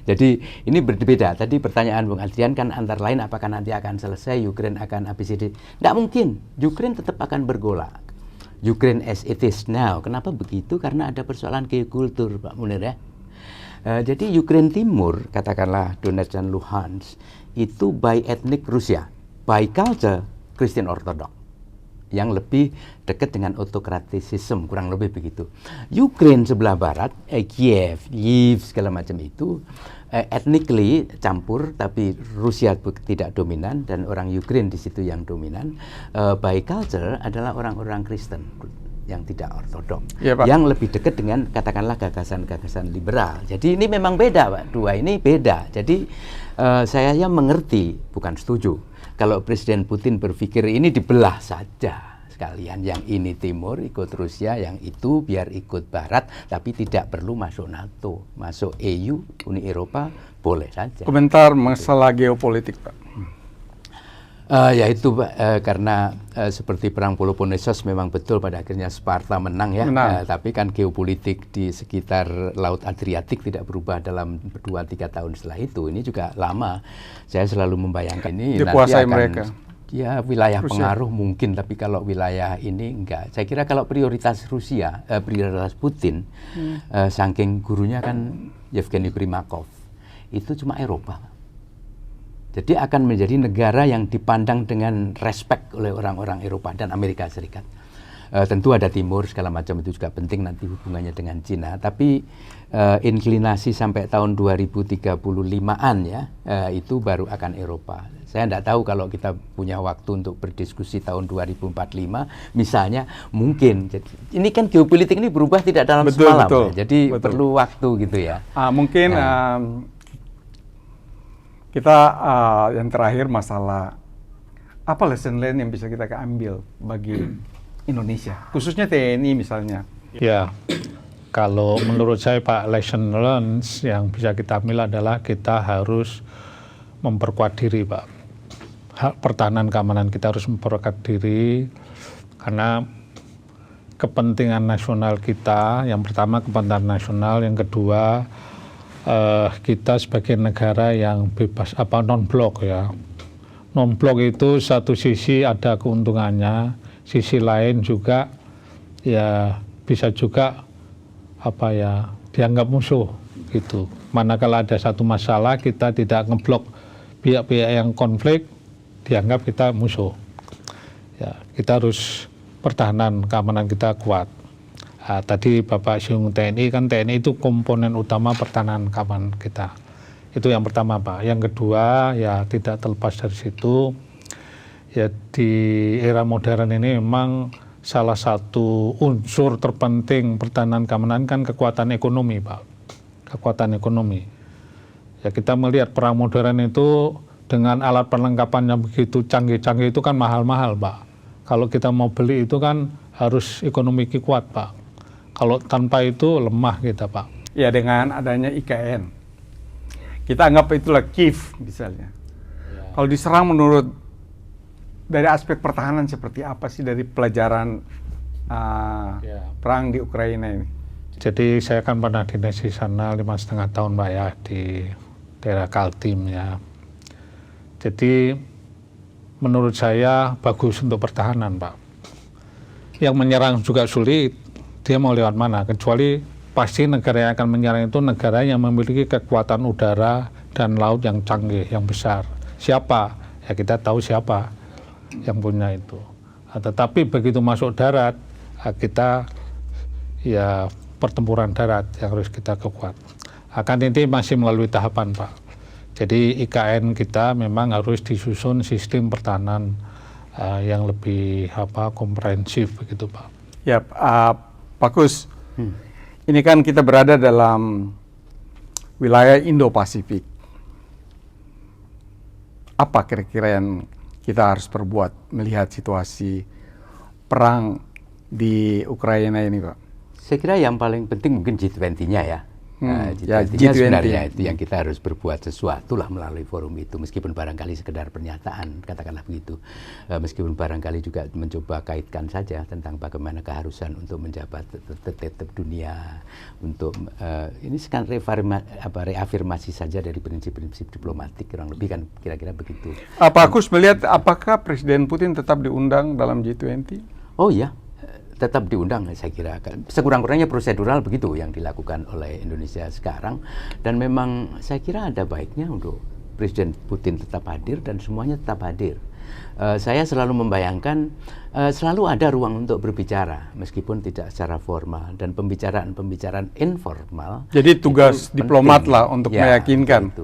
[SPEAKER 3] Jadi ini berbeda. Tadi pertanyaan Bung Adrian kan antara lain apakah nanti akan selesai, Ukraine akan ABCD. Tidak mungkin, Ukraine tetap akan bergolak. Ukraine as it is now. Kenapa begitu? Karena ada persoalan geokultur Pak Munir ya. Jadi Ukraine Timur, katakanlah Donetsk dan Luhansk, itu by ethnic Rusia, by culture Christian Orthodox, yang lebih dekat dengan autokratisisme, kurang lebih begitu. Ukraine sebelah barat, Kiev, Lviv, segala macam itu, ethnically campur, tapi Rusia tidak dominan dan orang Ukraine di situ yang dominan. By culture adalah orang-orang Kristen yang tidak ortodok, ya, yang lebih dekat dengan katakanlah gagasan-gagasan liberal. Jadi ini memang beda Pak, dua ini beda. Jadi saya mengerti, bukan setuju kalau Presiden Putin berpikir ini dibelah saja sekalian. Yang ini timur ikut Rusia, yang itu biar ikut Barat, tapi tidak perlu masuk NATO, masuk EU, Uni Eropa boleh saja.
[SPEAKER 1] Komentar masalah geopolitik, Pak.
[SPEAKER 3] Ya itu Pak, karena seperti perang Peloponnesos memang betul pada akhirnya Sparta menang ya. Tapi kan geopolitik di sekitar Laut Adriatik tidak berubah dalam 2-3 tahun setelah itu. Ini juga lama. Saya selalu membayangkan ini
[SPEAKER 1] dikuasai
[SPEAKER 3] nanti akan
[SPEAKER 1] mereka.
[SPEAKER 3] Ya wilayah
[SPEAKER 1] Rusia.
[SPEAKER 3] pengaruh mungkin, tapi kalau wilayah ini enggak. Saya kira kalau prioritas Rusia, prioritas Putin, saking gurunya kan Yevgeny Primakov, itu cuma Eropa. Jadi akan menjadi negara yang dipandang dengan respect oleh orang-orang Eropa dan Amerika Serikat. Tentu ada Timur, segala macam itu juga penting nanti hubungannya dengan Cina. Tapi inklinasi sampai tahun 2035-an ya, itu baru akan Eropa. Saya tidak tahu kalau kita punya waktu untuk berdiskusi tahun 2045, misalnya mungkin. Ini kan geopolitik ini berubah tidak dalam semalam. Jadi perlu waktu gitu ya.
[SPEAKER 1] Mungkin kita yang terakhir masalah apa lesson learned yang bisa kita ambil bagi Indonesia, khususnya TNI misalnya.
[SPEAKER 2] Ya, kalau menurut saya Pak, lesson learned yang bisa kita ambil adalah kita harus memperkuat diri Pak. Pertahanan keamanan kita harus memperkuat diri karena kepentingan nasional kita, yang pertama kepentingan nasional, yang kedua kita sebagai negara yang bebas non-blok ya. Non-blok itu satu sisi ada keuntungannya, sisi lain juga ya bisa juga dianggap musuh gitu. Manakala ada satu masalah kita tidak ngeblok pihak-pihak yang konflik, dianggap kita musuh. Ya, kita harus pertahanan keamanan kita kuat. Tadi Bapak singgung TNI, kan TNI itu komponen utama pertahanan keamanan kita. Itu yang pertama Pak. Yang kedua ya tidak terlepas dari situ, ya di era modern ini memang salah satu unsur terpenting pertahanan keamanan kan kekuatan ekonomi Pak. Kekuatan ekonomi. Ya kita melihat perang modern itu dengan alat perlengkapan yang begitu canggih-canggih itu kan mahal-mahal Pak. Kalau kita mau beli itu kan harus ekonomi kuat Pak. Kalau tanpa itu lemah kita Pak.
[SPEAKER 1] Ya dengan adanya IKN, kita anggap itulah Kiev misalnya. Ya. Kalau diserang menurut dari aspek pertahanan seperti apa sih dari pelajaran perang di Ukraina ini?
[SPEAKER 2] Jadi saya kan pernah dinas di sana 5,5 tahun Pak ya, di daerah Kaltim ya. Jadi menurut saya bagus untuk pertahanan Pak. Yang menyerang juga sulit. Dia mau lewat mana, kecuali pasti negara yang akan menyerang itu negara yang memiliki kekuatan udara dan laut yang canggih, yang besar. Siapa? Ya kita tahu siapa yang punya itu. Tetapi begitu masuk darat, kita ya pertempuran darat yang harus kita kekuat. Akan ini masih melalui tahapan Pak. Jadi IKN kita memang harus disusun sistem pertahanan yang lebih komprehensif begitu Pak.
[SPEAKER 1] Ya Pak Kus, ini kan kita berada dalam wilayah Indo-Pasifik. Apa kira-kira yang kita harus perbuat melihat situasi perang di Ukraina ini, Pak?
[SPEAKER 3] Saya kira yang paling penting mungkin G20-nya ya.
[SPEAKER 1] G20
[SPEAKER 3] sebenarnya itu yang kita harus berbuat sesuatu lah melalui forum itu, meskipun barangkali sekedar pernyataan, katakanlah begitu. Meskipun barangkali juga mencoba kaitkan saja tentang bagaimana keharusan untuk menjabat tetap dunia, untuk ini sekarang reafirmasi saja dari prinsip-prinsip diplomatik, kurang lebih kan kira-kira begitu.
[SPEAKER 1] Pak Kus melihat apakah Presiden Putin tetap diundang dalam G20?
[SPEAKER 3] Oh iya, tetap diundang saya kira. Sekurang-kurangnya prosedural begitu yang dilakukan oleh Indonesia sekarang, dan memang saya kira ada baiknya untuk Presiden Putin tetap hadir dan semuanya tetap hadir. Saya selalu membayangkan selalu ada ruang untuk berbicara meskipun tidak secara formal, dan pembicaraan informal.
[SPEAKER 1] Jadi tugas diplomat lah untuk meyakinkan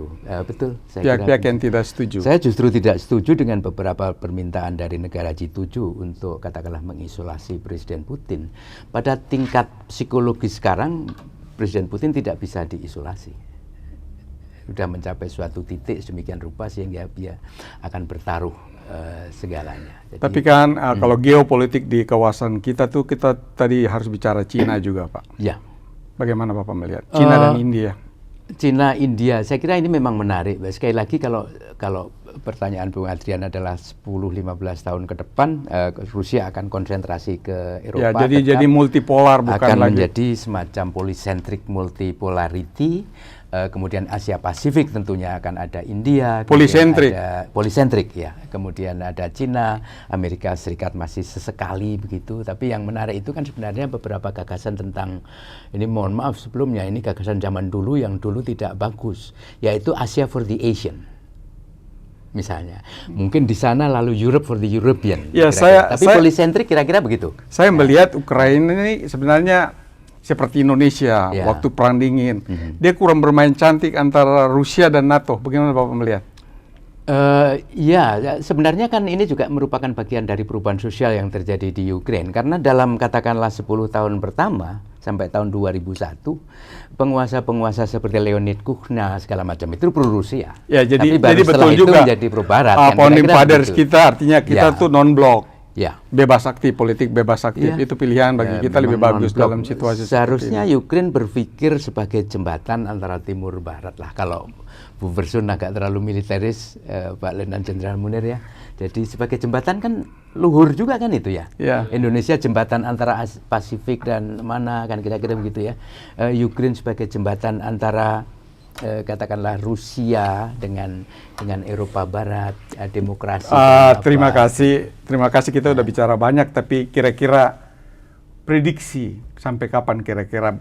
[SPEAKER 3] betul
[SPEAKER 1] pihak-pihak yang tidak setuju.
[SPEAKER 3] Saya justru tidak setuju dengan beberapa permintaan dari negara G7 untuk katakanlah mengisolasi Presiden Putin. Pada tingkat psikologis sekarang Presiden Putin tidak bisa diisolasi. Sudah mencapai suatu titik sedemikian rupa sehingga dia akan bertaruh segalanya. Jadi,
[SPEAKER 1] Tapi kan kalau geopolitik di kawasan kita tuh, kita tadi harus bicara Cina juga, Pak.
[SPEAKER 3] ya.
[SPEAKER 1] Bagaimana Bapak melihat Cina dan India?
[SPEAKER 3] Cina, India, saya kira ini memang menarik. Sekali lagi kalau pertanyaan Bung Adrian adalah 10-15 tahun ke depan, Rusia akan konsentrasi ke Eropa.
[SPEAKER 1] Ya, jadi multipolar, bukan
[SPEAKER 3] akan
[SPEAKER 1] lagi
[SPEAKER 3] menjadi semacam polycentric multipolarity. Kemudian Asia Pasifik tentunya akan ada India,
[SPEAKER 1] Polycentric.
[SPEAKER 3] ada polycentric ya. Kemudian ada Cina, Amerika Serikat masih sesekali begitu. Tapi yang menarik itu kan sebenarnya beberapa gagasan tentang ini, mohon maaf sebelumnya, ini gagasan zaman dulu yang dulu tidak bagus, yaitu Asia for the Asian. Misalnya, mungkin di sana lalu Europe for the European.
[SPEAKER 1] Ya,
[SPEAKER 3] Tapi polycentric kira-kira begitu.
[SPEAKER 1] Saya melihat Ukraina ini sebenarnya seperti Indonesia waktu Perang Dingin. Dia kurang bermain cantik antara Rusia dan NATO. Bagaimana Bapak melihat?
[SPEAKER 3] Ya, sebenarnya kan ini juga merupakan bagian dari perubahan sosial yang terjadi di Ukraina. Karena dalam katakanlah 10 tahun pertama, sampai tahun 2001, penguasa-penguasa seperti Leonid Kuchma segala macam itu pro-Rusia.
[SPEAKER 1] Ya,
[SPEAKER 3] tapi baru
[SPEAKER 1] betul
[SPEAKER 3] setelah itu
[SPEAKER 1] juga
[SPEAKER 3] menjadi pro-Barat.
[SPEAKER 1] Founding Fathers kita, artinya kita tuh non-blok.
[SPEAKER 3] Ya.
[SPEAKER 1] Bebas aktif, politik bebas aktif, itu pilihan bagi kita lebih bagus dalam situasi
[SPEAKER 3] seharusnya
[SPEAKER 1] seperti ini.
[SPEAKER 3] Ukraina berpikir sebagai jembatan antara timur barat lah. Kalau Bu Versun agak terlalu militeris, Pak Letnan Jenderal Munir ya. Jadi sebagai jembatan kan luhur juga kan itu ya. Indonesia jembatan antara Pasifik dan mana kan kira-kira begitu ya. Ukraina sebagai jembatan antara katakanlah Rusia dengan Eropa Barat, demokrasi.
[SPEAKER 1] Terima kasih kita udah bicara banyak, tapi kira-kira prediksi sampai kapan kira-kira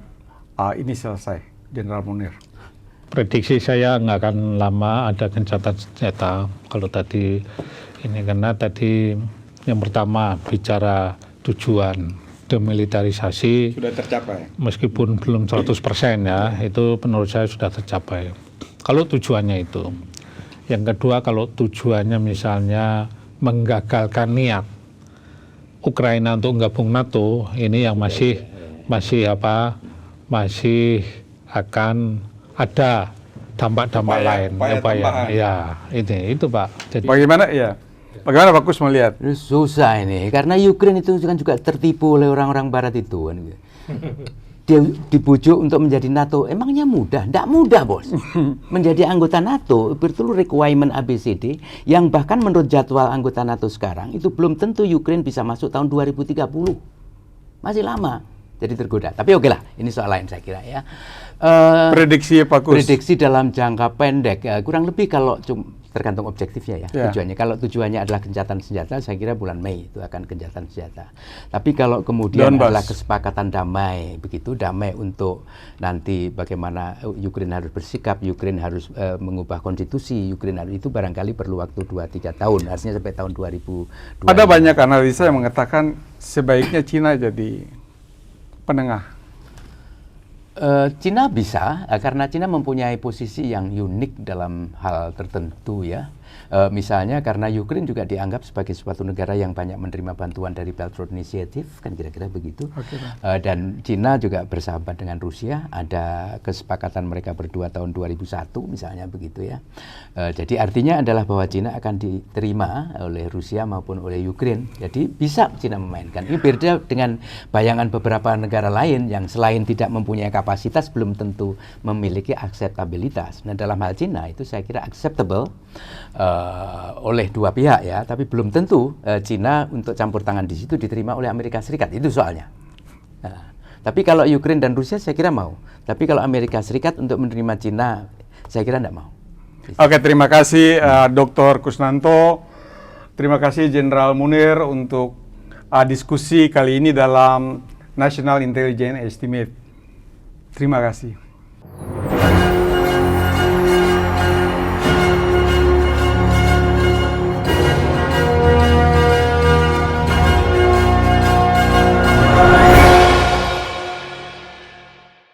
[SPEAKER 1] ini selesai, Jenderal Munir?
[SPEAKER 2] Prediksi saya nggak akan lama ada gencatan senjata. Kalau tadi ini, karena tadi yang pertama bicara tujuan demilitarisasi
[SPEAKER 1] Sudah tercapai.
[SPEAKER 2] meskipun belum 100% ya, itu menurut saya sudah tercapai. Kalau tujuannya itu. Yang kedua, kalau tujuannya misalnya menggagalkan niat Ukraina untuk gabung NATO, ini yang masih akan ada dampak-dampak lain.
[SPEAKER 1] upaya
[SPEAKER 2] ya, itu Pak. Jadi,
[SPEAKER 1] Bagaimana Pak Kus melihat?
[SPEAKER 3] Susah ini, karena Ukraina itu kan juga tertipu oleh orang-orang Barat itu. Dia dibujuk untuk menjadi NATO, emangnya mudah? Tidak mudah, bos. Menjadi anggota NATO, betul requirement ABCD, yang bahkan menurut jadwal anggota NATO sekarang, itu belum tentu Ukraina bisa masuk tahun 2030. Masih lama, jadi tergoda. Tapi oke lah, ini soal lain saya kira ya.
[SPEAKER 1] Prediksi Pak Kus?
[SPEAKER 3] Prediksi dalam jangka pendek, kurang lebih kalau tergantung objektifnya ya, tujuannya. Kalau tujuannya adalah gencatan senjata, saya kira bulan Mei itu akan gencatan senjata. Tapi kalau kemudian adalah kesepakatan damai, begitu damai untuk nanti bagaimana Ukraina harus bersikap, Ukraina harus mengubah konstitusi, Ukraina itu barangkali perlu waktu 2-3 tahun, artinya sampai tahun 2020.
[SPEAKER 1] Ada banyak analisa yang mengatakan sebaiknya Cina jadi penengah.
[SPEAKER 3] Cina bisa, karena Cina mempunyai posisi yang unik dalam hal tertentu ya. Misalnya karena Ukraina juga dianggap sebagai suatu negara yang banyak menerima bantuan dari Belt Road Initiative, kan kira-kira begitu. Dan Cina juga bersahabat dengan Rusia, ada kesepakatan mereka berdua tahun 2001 misalnya begitu ya. Jadi artinya adalah bahwa Cina akan diterima oleh Rusia maupun oleh Ukraina. Jadi bisa Cina memainkan. Ini beda dengan bayangan beberapa negara lain yang selain tidak mempunyai kapasitas belum tentu memiliki akseptabilitas. Nah dalam hal Cina itu saya kira acceptable oleh dua pihak ya, tapi belum tentu Cina untuk campur tangan di situ diterima oleh Amerika Serikat, itu soalnya. Nah, tapi kalau Ukraina dan Rusia saya kira mau, tapi kalau Amerika Serikat untuk menerima Cina saya kira tidak mau.
[SPEAKER 1] Oke, terima kasih Dr. Kusnanto, terima kasih Jenderal Munir untuk diskusi kali ini dalam National Intelligence Estimate. Terima kasih.